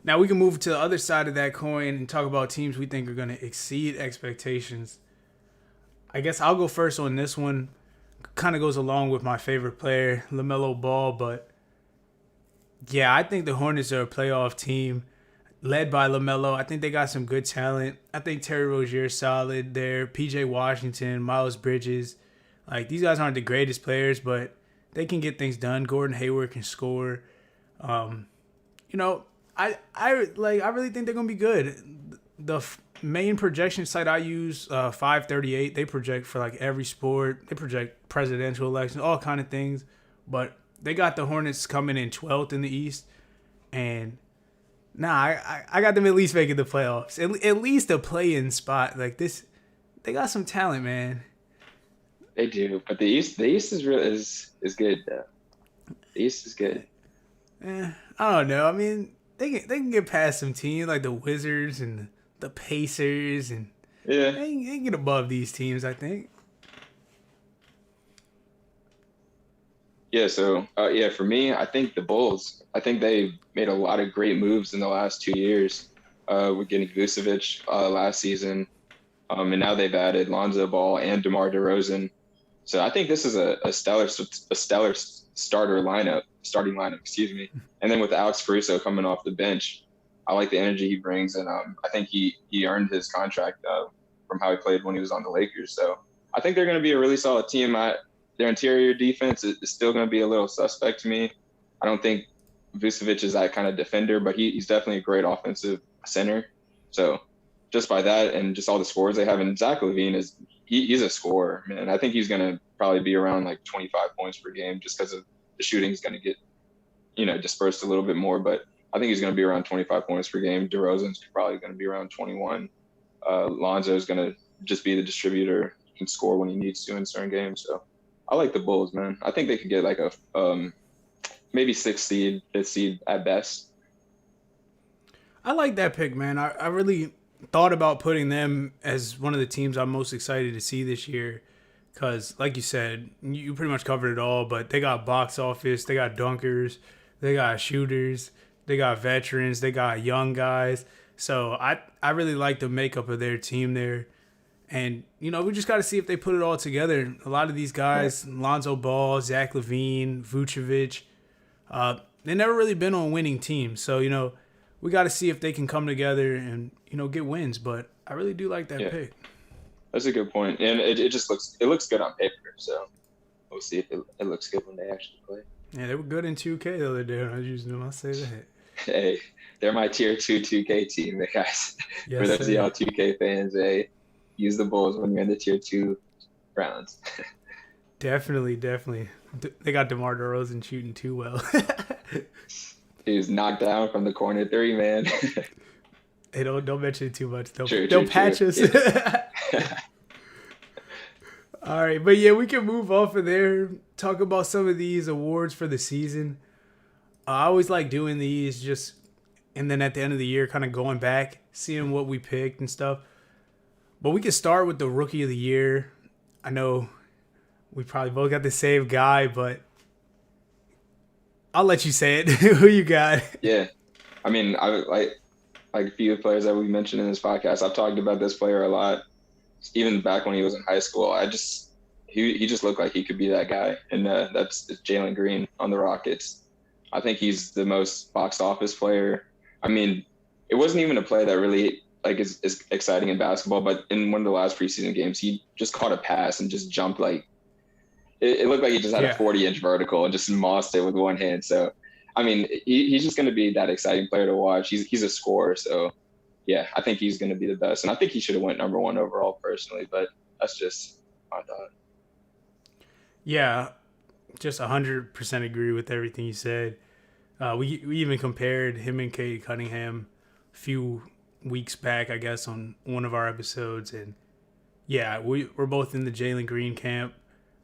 [SPEAKER 1] Now we can move to the other side of that coin and talk about teams we think are gonna exceed expectations. I guess I'll go first on this one. Kind of goes along with my favorite player, LaMelo Ball, but yeah, I think the Hornets are a playoff team led by LaMelo. I think they got some good talent. I think Terry Rozier's solid there. PJ Washington, Miles Bridges. Like, these guys aren't the greatest players, but they can get things done. Gordon Hayward can score. You know, I really think they're going to be good. The main projection site I use, 538, they project for like every sport. They project presidential elections, all kind of things. But they got the Hornets coming in 12th in the East. And I got them at least making the playoffs. At least a play-in spot. Like this, they got some talent, man.
[SPEAKER 2] They do, but the East is good though. The East is good.
[SPEAKER 1] I don't know. I mean, they can get past some teams like the Wizards and the Pacers, and
[SPEAKER 2] yeah,
[SPEAKER 1] they can get above these teams, I think.
[SPEAKER 2] Yeah, so for me, I think the Bulls. I think they made a lot of great moves in the last 2 years. With getting Vucevic last season, and now they've added Lonzo Ball and DeMar DeRozan. So I think this is a stellar starting lineup, excuse me. And then with Alex Caruso coming off the bench, I like the energy he brings, and I think he earned his contract from how he played when he was on the Lakers. So I think they're going to be a really solid team. Their interior defense is still going to be a little suspect to me. I don't think Vucevic is that kind of defender, but he's definitely a great offensive center. So just by that and just all the scores they have, and Zach LaVine he's a scorer, man. I think he's going to probably be around like 25 points per game just because of the shooting is going to get, dispersed a little bit more. But I think he's going to be around 25 points per game. DeRozan's probably going to be around 21. Lonzo is going to just be the distributor. He can score when he needs to in certain games. So I like the Bulls, man. I think they could get like a maybe 6th seed, 5th seed at best.
[SPEAKER 1] I like that pick, man. I really thought about putting them as one of the teams I'm most excited to see this year because, like you said, you pretty much covered it all, but they got box office, they got dunkers, they got shooters, they got veterans, they got young guys. So I really like the makeup of their team there. And, we just got to see if they put it all together. A lot of these guys, Lonzo Ball, Zach LaVine, Vucevic, they never really been on winning teams. So, we got to see if they can come together and, get wins. But I really do like that pick.
[SPEAKER 2] That's a good point. And it just looks good on paper. So we'll see if it looks good when they actually play.
[SPEAKER 1] Yeah, they were good in 2K the other day when I was using them. I'll say that.
[SPEAKER 2] Hey, they're my tier 2 2K team, guys.
[SPEAKER 1] Yes,
[SPEAKER 2] for those of y'all 2K fans, use the Bulls when you're in the tier 2 rounds.
[SPEAKER 1] Definitely. They got DeMar DeRozan shooting too well.
[SPEAKER 2] He was knocked down from the corner 3, man.
[SPEAKER 1] Hey, don't mention it too much. They'll patch us.
[SPEAKER 2] Yeah.
[SPEAKER 1] All right, but yeah, we can move off of there. Talk about some of these awards for the season. I always like doing these and then at the end of the year, kind of going back, seeing what we picked and stuff. But we can start with the Rookie of the Year. I know we probably both got the same guy, but I'll let you say it. Who you got?
[SPEAKER 2] Yeah. I mean, I like a few players that we mentioned in this podcast. I've talked about this player a lot, even back when he was in high school. He just looked like he could be that guy, and that's Jalen Green on the Rockets. I think he's the most box office player. I mean, it wasn't even a play that really is exciting in basketball, but in one of the last preseason games, he just caught a pass and just jumped it looked like he just had a 40-inch vertical and just mossed it with one hand. So, I mean, he's just going to be that exciting player to watch. He's a scorer, so yeah, I think he's going to be the best, and I think he should have went number 1 overall personally, but that's just my thought.
[SPEAKER 1] Yeah, just 100% agree with everything you said. We even compared him and Cade Cunningham a few weeks back, I guess, on one of our episodes, and yeah, we're both in the Jalen Green camp.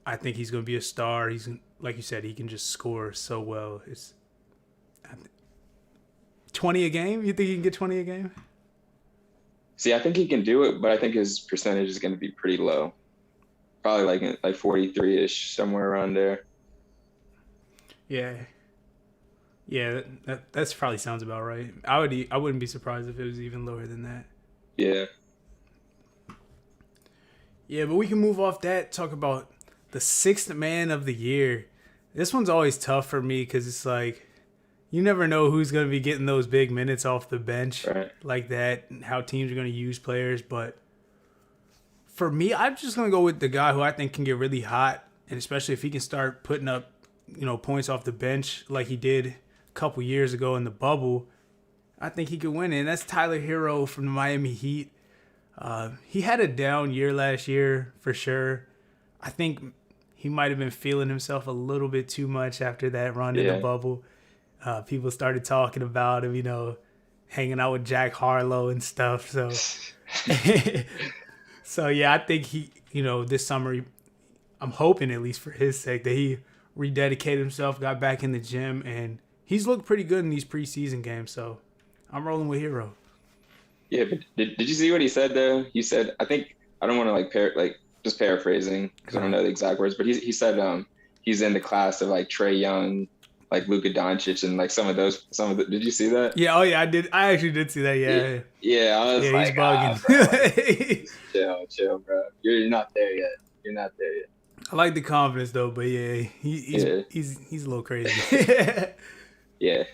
[SPEAKER 1] I think he's going to be a star. He's, like you said, he can just score so well. 20 a game? You think he can get 20 a game?
[SPEAKER 2] See, I think he can do it, but I think his percentage is going to be pretty low. Probably like 43-ish, somewhere around there.
[SPEAKER 1] Yeah. Yeah, that's probably sounds about right. I wouldn't be surprised if it was even lower than that.
[SPEAKER 2] Yeah.
[SPEAKER 1] Yeah, but we can move off that, talk about the sixth man of the year. This one's always tough for me because it's like you never know who's going to be getting those big minutes off the bench like that and how teams are going to use players. But for me, I'm just going to go with the guy who I think can get really hot, and especially if he can start putting up, points off the bench like he did a couple years ago in the bubble. I think he could win it, and that's Tyler Hero from the Miami Heat. He had a down year last year for sure. I think he might have been feeling himself a little bit too much after that run in the bubble. People started talking about him, hanging out with Jack Harlow and stuff. So, I think he, this summer, I'm hoping at least for his sake that he rededicated himself, got back in the gym, and he's looked pretty good in these preseason games. So, I'm rolling with Hero.
[SPEAKER 2] Yeah, but did you see what he said though? He said, I think I don't want to just paraphrasing because I don't know the exact words, but he said he's in the class of like Trae Young, like Luka Doncic, and like some of the. Did you see that?
[SPEAKER 1] Yeah, oh yeah, I did. I actually did see that. Yeah,
[SPEAKER 2] yeah. I was like,
[SPEAKER 1] he's bugging.
[SPEAKER 2] Chill, bro. You're not there yet.
[SPEAKER 1] I like the confidence though, but yeah, he's a little crazy.
[SPEAKER 2] Yeah.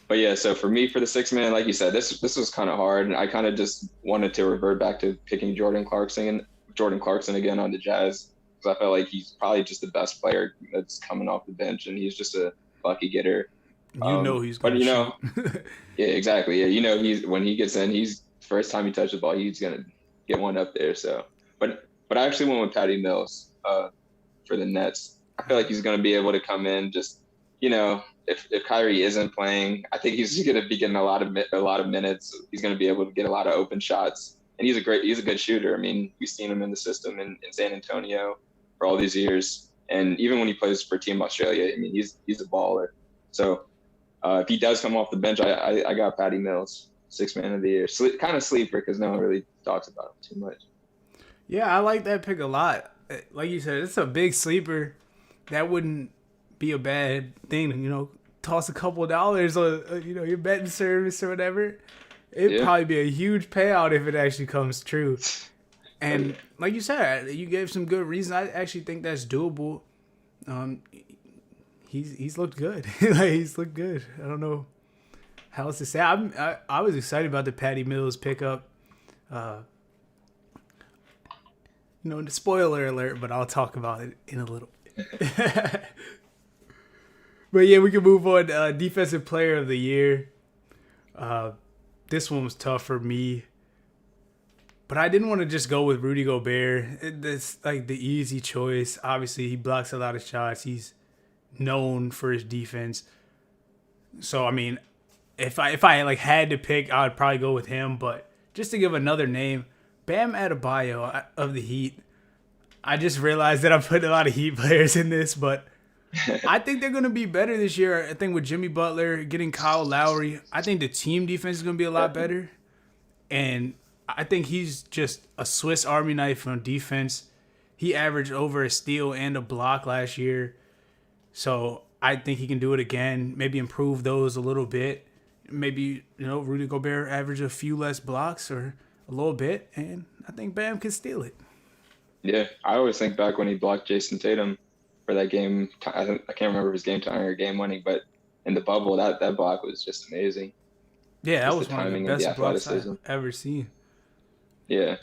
[SPEAKER 2] But yeah, so for me, for the sixth man, like you said, this was kind of hard, and I kind of just wanted to revert back to picking Jordan Clarkson again on the Jazz because I felt like he's probably just the best player that's coming off the bench, and he's just a lucky getter.
[SPEAKER 1] He's going to shoot.
[SPEAKER 2] Yeah, exactly. Yeah, he's when he gets in, he's first time he touches the ball, he's gonna get one up there. So, but I actually went with Patty Mills for the Nets. I feel like he's gonna be able to come in just If Kyrie isn't playing, I think he's going to be getting a lot of minutes. He's going to be able to get a lot of open shots, and he's a good shooter. I mean, we've seen him in the system in San Antonio for all these years, and even when he plays for Team Australia, I mean, he's a baller. So if he does come off the bench, I got Patty Mills, sixth man of the year. Kind of sleeper because no one really talks about him too much.
[SPEAKER 1] Yeah, I like that pick a lot. Like you said, it's a big sleeper. That wouldn't be a bad thing, toss a couple of dollars on, your betting service or whatever. It'd probably be a huge payout if it actually comes true. And like you said, you gave some good reasons. I actually think that's doable. He's looked good. He's looked good. I don't know how else to say. I was excited about the Patty Mills pickup. The spoiler alert, but I'll talk about it in a little bit. But yeah, we can move on. Defensive Player of the Year. This one was tough for me, but I didn't want to just go with Rudy Gobert. That's like the easy choice. Obviously, he blocks a lot of shots. He's known for his defense. So I mean, if I had to pick, I would probably go with him. But just to give another name, Bam Adebayo of the Heat. I just realized that I'm putting a lot of Heat players in this, but I think they're going to be better this year. I think with Jimmy Butler, getting Kyle Lowry, I think the team defense is going to be a lot better. And I think he's just a Swiss Army knife on defense. He averaged over a steal and a block last year. So I think he can do it again, maybe improve those a little bit. Maybe, Rudy Gobert average a few less blocks or a little bit, and I think Bam can steal it.
[SPEAKER 2] Yeah, I always think back when he blocked Jason Tatum for that game. I can't remember if it was game tying or game winning, but in the bubble, that block was just amazing.
[SPEAKER 1] Yeah, that was one of the best blocks I've ever seen.
[SPEAKER 2] Yeah.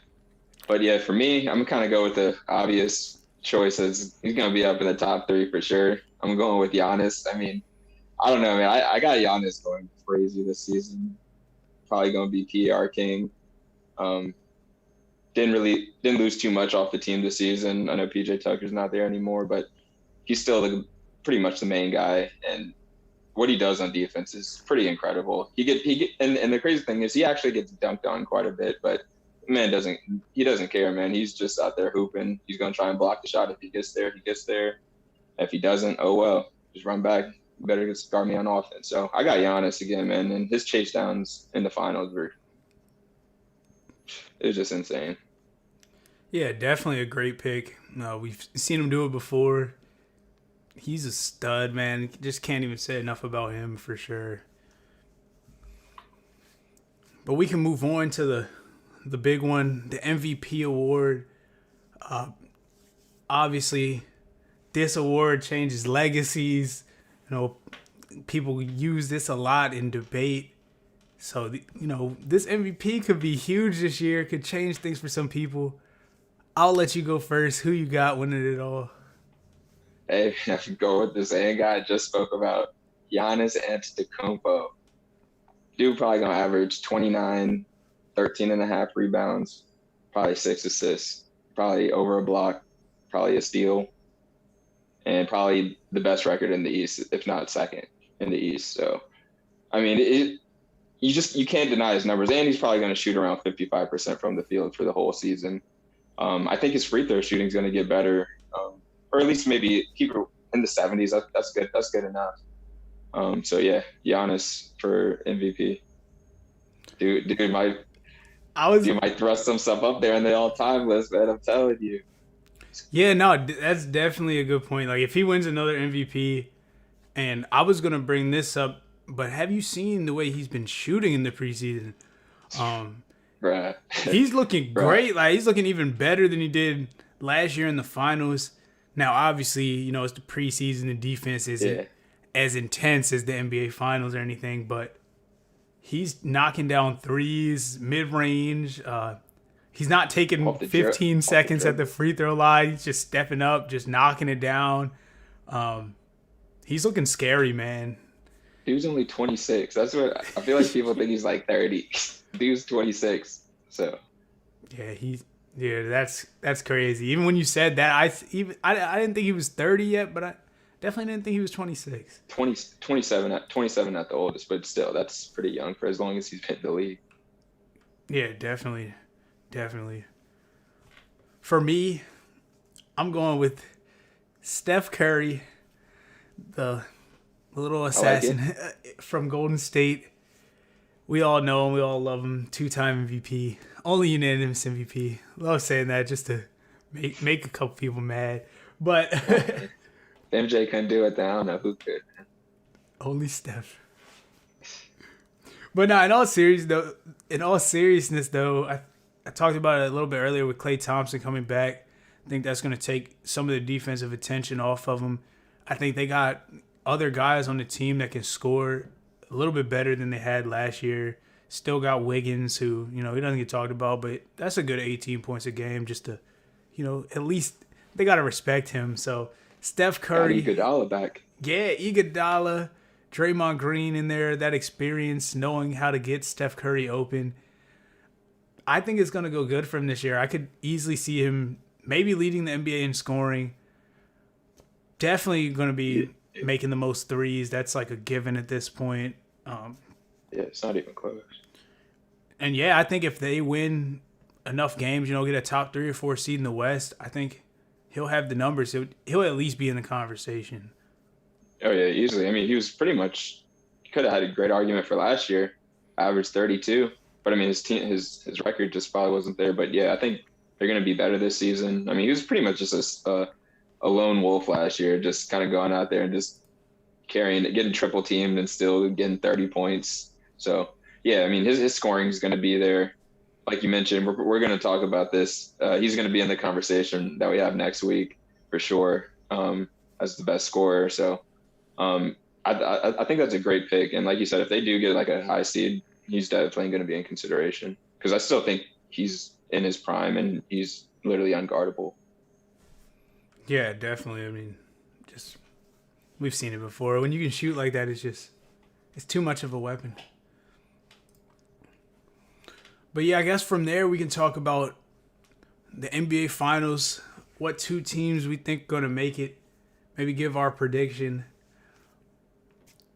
[SPEAKER 2] But yeah, for me, I'm going to go with the obvious choices. He's going to be up in the top three for sure. I'm going with Giannis. I mean, I don't know, man. I got Giannis going crazy this season. Probably going to be PR king. Didn't lose too much off the team this season. I know PJ Tucker's not there anymore, but he's still pretty much the main guy. And what he does on defense is pretty incredible. And the crazy thing is he actually gets dunked on quite a bit, but man doesn't care, man. He's just out there hooping. He's going to try and block the shot. If he gets there, he gets there. If he doesn't, oh well, just run back, better guard me on offense. So I got Giannis again, man, and his chase downs in the finals it was just insane.
[SPEAKER 1] Yeah, definitely a great pick. No, we've seen him do it before. He's a stud, man. Just can't even say enough about him for sure. But we can move on to the big one, the MVP award. Obviously, this award changes legacies. You know, people use this a lot in debate. So, this MVP could be huge this year. Could change things for some people. I'll let you go first. Who you got winning it all?
[SPEAKER 2] Hey, I should go with the same guy I just spoke about, Giannis Antetokounmpo. Dude probably going to average 29, 13 and a half rebounds, probably 6 assists, probably over a block, probably a steal, and probably the best record in the East, if not second in the East. So, I mean, you can't deny his numbers, and he's probably going to shoot around 55% from the field for the whole season. I think his free throw shooting is going to get better, or at least maybe keep it in the 70s. That's good. That's good enough. So yeah, Giannis for MVP. Dude might thrust himself up there in the all-time list, man. I'm telling you.
[SPEAKER 1] Yeah, no, that's definitely a good point. Like if he wins another MVP, and I was gonna bring this up, but have you seen the way he's been shooting in the preseason?
[SPEAKER 2] Bruh.
[SPEAKER 1] He's looking great. Like he's looking even better than he did last year in the finals. Now, obviously, it's the preseason. The defense isn't as intense as the NBA finals or anything, but he's knocking down threes, mid-range. He's not taking 15 seconds at the free throw line. He's just stepping up, just knocking it down. He's looking scary, man.
[SPEAKER 2] He was only 26. That's what I feel like. People think he's like 30. Dude's 26. So
[SPEAKER 1] yeah, that's crazy. Even when you said that, I didn't think he was 30 yet, but I definitely didn't think he was 26.
[SPEAKER 2] 27 at the oldest, but still, that's pretty young for as long as he's been in the league.
[SPEAKER 1] Yeah, definitely. For me, I'm going with Steph Curry, the little assassin from Golden State. We all know him. We all love him. 2-time MVP. Only unanimous MVP. Love saying that just to make a couple people mad. But
[SPEAKER 2] MJ couldn't do it, then I don't know who could.
[SPEAKER 1] Only Steph. But no, in all seriousness though, I talked about it a little bit earlier with Klay Thompson coming back. I think that's going to take some of the defensive attention off of him. I think they got other guys on the team that can score a little bit better than they had last year. Still got Wiggins, who, he doesn't get talked about, but that's a good 18 points a game just to, at least they got to respect him. So Steph Curry.
[SPEAKER 2] Got Iguodala back.
[SPEAKER 1] Yeah, Iguodala, Draymond Green in there, that experience, knowing how to get Steph Curry open. I think it's going to go good for him this year. I could easily see him maybe leading the NBA in scoring. Definitely going to be making the most threes. That's like a given at this point.
[SPEAKER 2] Yeah, it's not even close.
[SPEAKER 1] And yeah, I think if they win enough games, get a top 3 or 4 seed in the West, I think he'll have the numbers. He'll at least be in the conversation.
[SPEAKER 2] Oh yeah, easily. I mean, he was pretty much. He could have had a great argument for last year, averaged 32. But I mean, his record just probably wasn't there. But yeah, I think they're going to be better this season. I mean, he was pretty much just a lone wolf last year, just kind of going out there and just getting triple teamed and still getting 30 points. So yeah, I mean, his scoring is going to be there. Like you mentioned, we're going to talk about this. He's going to be in the conversation that we have next week for sure, as the best scorer. So I think that's a great pick. And like you said, if they do get like a high seed, he's definitely going to be in consideration, because I still think he's in his prime and he's literally unguardable.
[SPEAKER 1] Yeah, definitely. I mean, just we've seen it before. When you can shoot like that, it's too much of a weapon. But yeah, I guess from there we can talk about the NBA Finals, what 2 teams we think are going to make it, maybe give our prediction.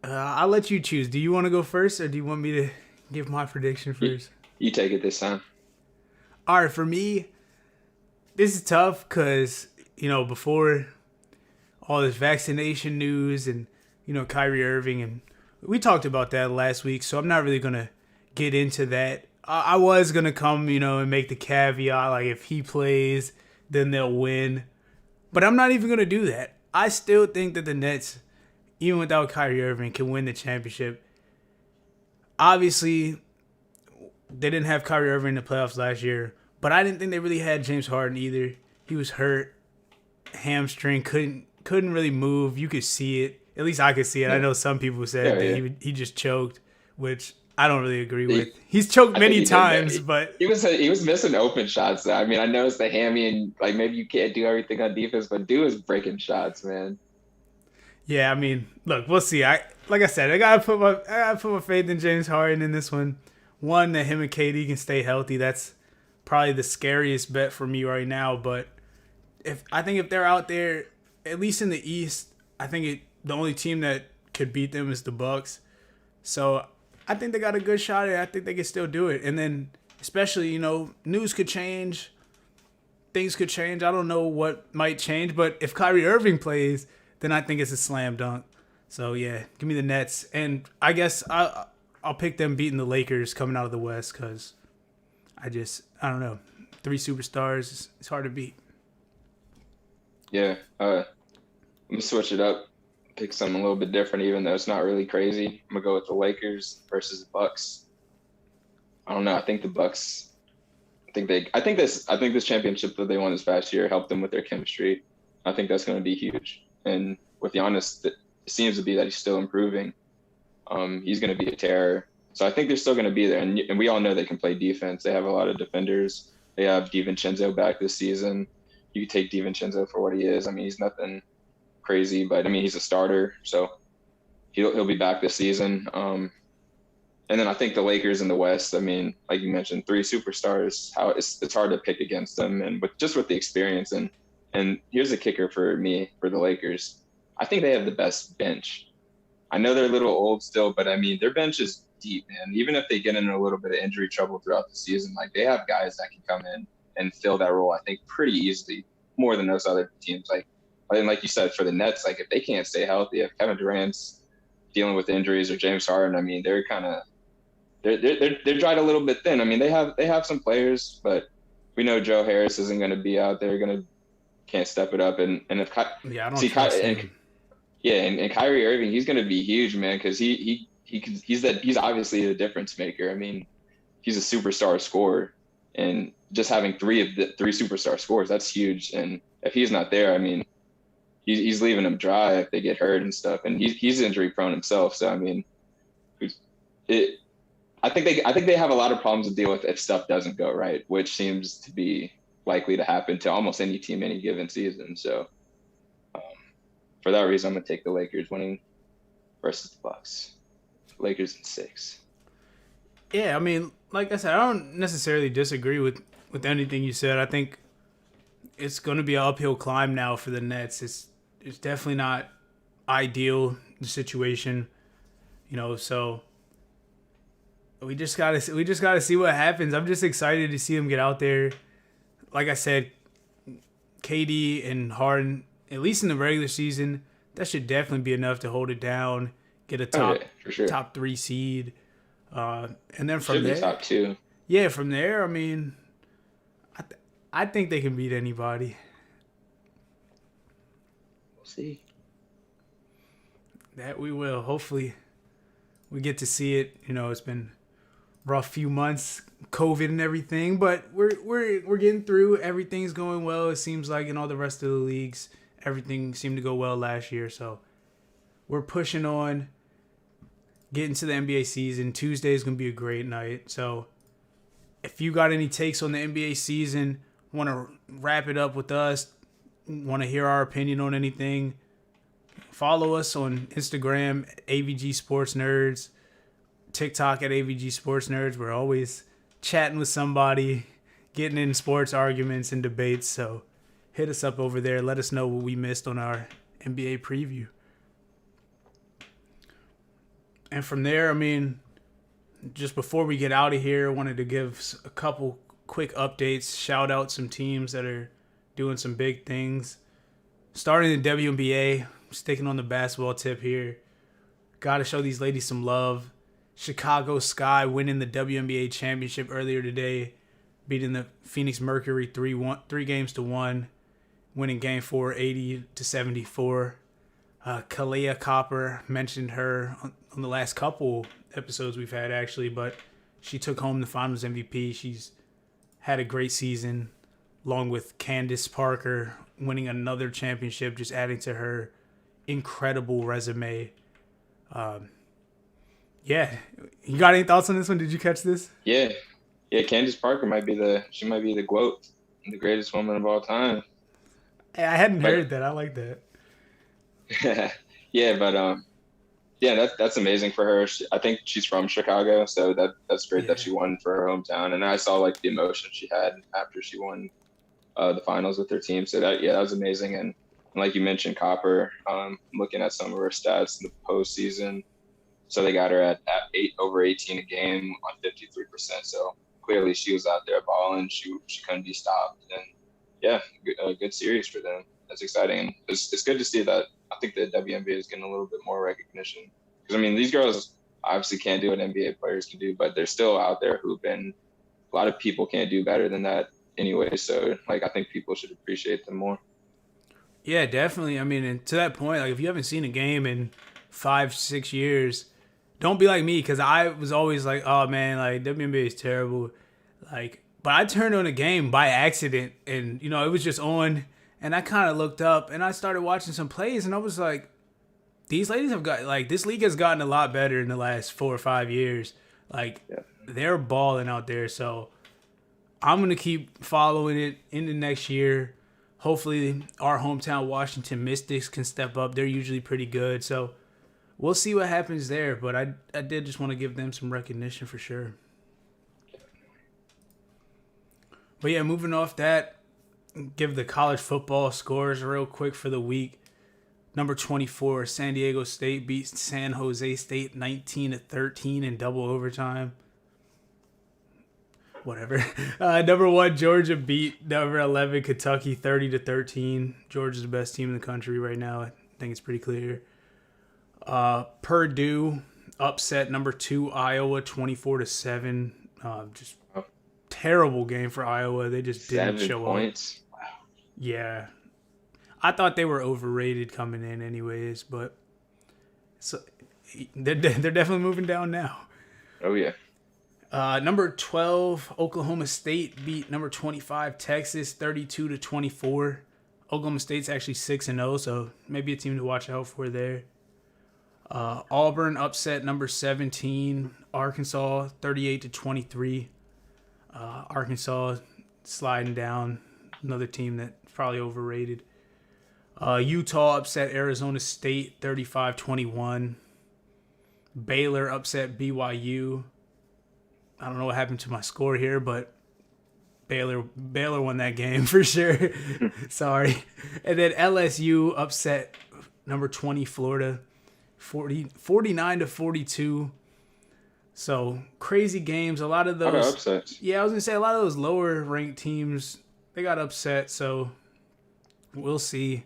[SPEAKER 1] I'll let you choose. Do you want to go first, or do you want me to give my prediction first?
[SPEAKER 2] You take it this time.
[SPEAKER 1] All right, for me, this is tough because, before all this vaccination news and, Kyrie Irving, and we talked about that last week, so I'm not really going to get into that. I was going to come, and make the caveat, like, if he plays, then they'll win. But I'm not even going to do that. I still think that the Nets, even without Kyrie Irving, can win the championship. Obviously, they didn't have Kyrie Irving in the playoffs last year, but I didn't think they really had James Harden either. He was hurt, hamstring, couldn't really move. You could see it. At least I could see it. Yeah. I know some people said that he just choked, which I don't really agree with. He's choked many times, but
[SPEAKER 2] he was missing open shots. Though. I mean, I know it's the hammy, and like maybe you can't do everything on defense, but dude is breaking shots, man.
[SPEAKER 1] Yeah, I mean, look, we'll see. Like I said, I gotta put my faith in James Harden in this one. One, that him and KD can stay healthy. That's probably the scariest bet for me right now. But I think if they're out there, at least in the East, I think the only team that could beat them is the Bucks. So I think they got a good shot at it. I think they can still do it. And then, especially, news could change. Things could change. I don't know what might change. But if Kyrie Irving plays, then I think it's a slam dunk. So, yeah, give me the Nets. And I guess I'll pick them beating the Lakers coming out of the West because I don't know. 3 superstars, it's hard to beat.
[SPEAKER 2] Yeah. Let me switch it up. Pick something a little bit different, even though it's not really crazy. I'm gonna go with the Lakers versus the Bucks. I don't know. I think the Bucks. I think this championship that they won this past year helped them with their chemistry. I think that's going to be huge. And with Giannis, it seems to be that he's still improving. He's going to be a terror. So I think they're still going to be there. And we all know they can play defense. They have a lot of defenders. They have DiVincenzo back this season. You can take DiVincenzo for what he is. I mean, he's nothing crazy, but I mean, he's a starter. So he'll be back this season. And then I think the Lakers in the West, I mean, like you mentioned, 3 superstars, how it's hard to pick against them. And with the experience. And here's the kicker for me, for the Lakers. I think they have the best bench. I know they're a little old still, but I mean, their bench is deep, man. Even if they get in a little bit of injury trouble throughout the season, like they have guys that can come in and fill that role, I think, pretty easily, more than those other teams. Like you said, for the Nets, like if they can't stay healthy, if Kevin Durant's dealing with injuries or James Harden, I mean, they're dried a little bit thin. I mean, they have some players, but we know Joe Harris isn't going to be out there, can't step it up. And if and Kyrie Irving, he's going to be huge, man, because he's obviously a difference maker. I mean, he's a superstar scorer, and just having 3 superstar scorers, that's huge. And if he's not there, I mean, he's leaving them dry if they get hurt and stuff. And he's injury prone himself. So I mean, I think they have a lot of problems to deal with if stuff doesn't go right, which seems to be likely to happen to almost any team any given season. So for that reason, I'm gonna take the Lakers winning versus the Bucks. Lakers in 6.
[SPEAKER 1] Yeah, I mean, like I said, I don't necessarily disagree with anything you said. I think it's gonna be an uphill climb now for the Nets. It's definitely not ideal, the situation, so we just gotta see what happens. I'm just excited to see them get out there. Like I said, KD and Harden, at least in the regular season, that should definitely be enough to hold it down, get a top 3 seed, and then from there,
[SPEAKER 2] top 2.
[SPEAKER 1] Yeah, from there, I mean, I think they can beat anybody.
[SPEAKER 2] We'll see.
[SPEAKER 1] That we will. Hopefully, we get to see it. It's been rough few months, COVID and everything, but we're getting through. Everything's going well. It seems like in all the rest of the leagues, everything seemed to go well last year. So we're pushing on, getting to the NBA season. Tuesday is gonna be a great night. So if you got any takes on the NBA season, want to wrap it up with us, want to hear our opinion on anything, follow us on Instagram, AVG Sports Nerds, TikTok at AVG Sports Nerds. We're always chatting with somebody, getting in sports arguments and debates. So hit us up over there. Let us know what we missed on our NBA preview. And from there, I mean, just before we get out of here, I wanted to give a couple quick updates, shout out some teams that are doing some big things. Starting the WNBA, sticking on the basketball tip here. Got to show these ladies some love. Chicago Sky winning the WNBA championship earlier today, beating the Phoenix Mercury 3 games to 1, winning Game 4 80-74. Kalea Copper, mentioned her on the last couple episodes we've had actually, but she took home the Finals MVP. She's had a great season, along with Candace Parker winning another championship, just adding to her incredible resume. Yeah, you got any thoughts on this one? Did you catch this?
[SPEAKER 2] Yeah, Candace Parker might be the GOAT, the greatest woman of all time.
[SPEAKER 1] Hey, I hadn't heard that. I like that.
[SPEAKER 2] Yeah, but that's amazing for her. I think she's from Chicago, so that's great that she won for her hometown. And I saw like the emotion she had after she won the finals with her team. So that was amazing. And like you mentioned, Copper, looking at some of her stats in the postseason, so they got her at over 18 a game on 53%. So clearly she was out there balling. She couldn't be stopped. And yeah, a good series for them. That's exciting. And it's good to see that. I think the WNBA is getting a little bit more recognition. Because, I mean, these girls obviously can't do what NBA players can do, but they're still out there a lot of people can't do better than that anyway. So, like, I think people should appreciate them more.
[SPEAKER 1] Yeah, definitely. I mean, and to that point, like, if you haven't seen a game in 5-6 years, don't be like me, because I was always like, oh, man, like, WNBA is terrible. Like, but I turned on a game by accident, and, it was just on. And I kind of looked up and I started watching some plays and I was like, these ladies have got, like, this league has gotten a lot better in the last 4 or 5 years. Like, they're balling out there. So I'm going to keep following it into next year. Hopefully our hometown Washington Mystics can step up. They're usually pretty good. So we'll see what happens there. But I did just want to give them some recognition for sure. But yeah, moving off that, give the college football scores real quick for the week. Number 24, San Diego State beats San Jose State 19-13 in double overtime. Whatever. Number 1, Georgia beat number 11, Kentucky 30-13. Georgia's the best team in the country right now. I think it's pretty clear. Purdue upset number 2, Iowa 24-7. Just terrible game for Iowa. They just didn't show
[SPEAKER 2] points.
[SPEAKER 1] up. Wow. Yeah. I thought they were overrated coming in anyways, but they're definitely moving down now.
[SPEAKER 2] Oh, yeah.
[SPEAKER 1] Number 12, Oklahoma State beat number 25, Texas 32-24. Oklahoma State's actually 6-0, so maybe a team to watch out for there. Auburn upset number 17, Arkansas 38-23. Arkansas sliding down, another team that's probably overrated. Utah upset Arizona State 35-21. Baylor upset BYU. I don't know what happened to my score here, but Baylor won that game for sure. Sorry. And then LSU upset number 20 Florida 49-42. So crazy games. A lot of those
[SPEAKER 2] upsets.
[SPEAKER 1] Yeah, I was gonna say a lot of those lower ranked teams, they got upset. So we'll see.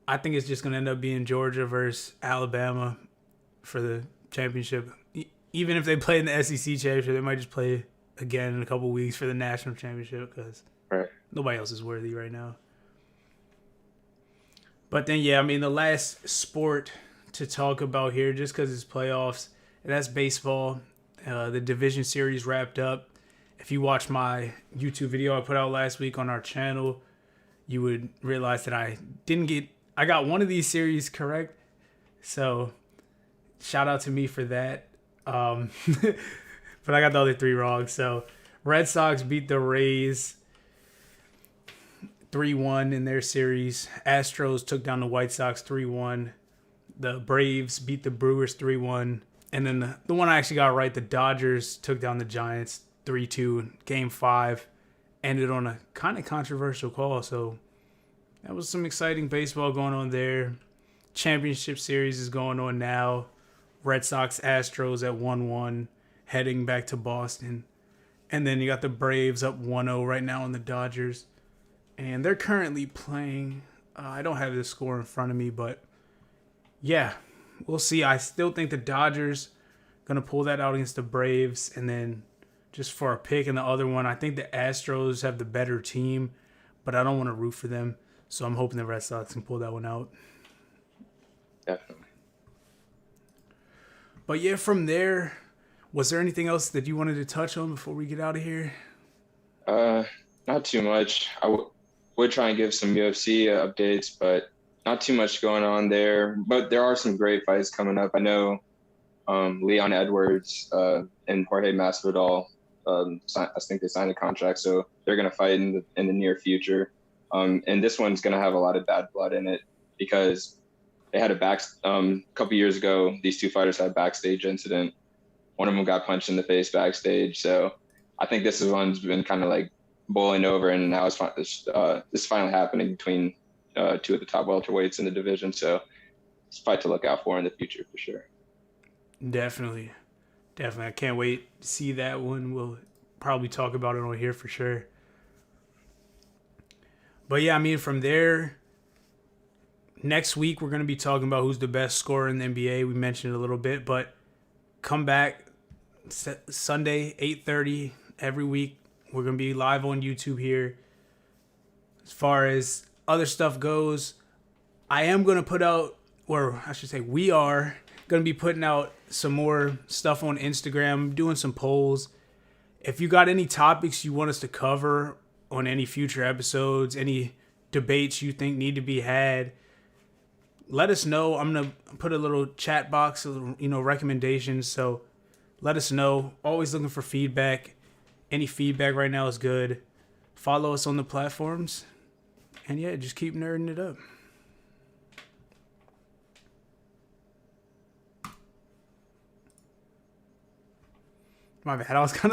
[SPEAKER 1] I think it's just gonna end up being Georgia versus Alabama for the championship. Even if they play in the SEC championship, they might just play again in a couple weeks for the national championship because nobody else is worthy right now. But then, yeah, I mean, the last sport to talk about here, just because it's playoffs, and that's baseball. The division series wrapped up. If you watch my YouTube video I put out last week on our channel, you would realize that I got one of these series correct. So shout out to me for that. But I got the other 3 wrong. So Red Sox beat the Rays 3-1 in their series. Astros took down the White Sox 3-1. The Braves beat the Brewers 3-1. And then the one I actually got right, the Dodgers took down the Giants 3-2. Game 5 ended on a kind of controversial call. So that was some exciting baseball going on there. Championship series is going on now. Red Sox, Astros at 1-1, heading back to Boston. And then you got the Braves up 1-0 right now on the Dodgers. And they're currently playing, I don't have the score in front of me, but yeah, we'll see. I still think the Dodgers gonna pull that out against the Braves, and then just for a pick in the other one, I think the Astros have the better team, but I don't want to root for them, so I'm hoping the Red Sox can pull that one out.
[SPEAKER 2] Definitely.
[SPEAKER 1] But yeah, from there, was there anything else that you wanted to touch on before we get out of here?
[SPEAKER 2] Not too much. Would try and give some UFC updates, but not too much going on there. But there are some great fights coming up. I know Leon Edwards and Jorge Masvidal. I think they signed a contract, so they're going to fight in the near future. And this one's going to have a lot of bad blood in it because they had a couple years ago. These two fighters had a backstage incident. One of them got punched in the face backstage. So I think this one's been kind of like boiling over, and now this is finally happening between two of the top welterweights in the division. So it's a fight to look out for in the future for sure.
[SPEAKER 1] Definitely. I can't wait to see that one. We'll probably talk about it on here for sure. But yeah, I mean, from there, next week we're going to be talking about who's the best scorer in the NBA. We mentioned it a little bit, but come back Sunday, 8:30 every week. We're going to be live on YouTube here. As far as other stuff goes, I am going to put out, or I should say we are going to be putting out some more stuff on Instagram, doing some polls. If you got any topics you want us to cover on any future episodes, any debates you think need to be had, let us know. I'm going to put a little chat box, recommendations. So let us know. Always looking for feedback. Any feedback right now is good. Follow us on the platforms. And yeah, just keep nerding it up. My bad. I was kind of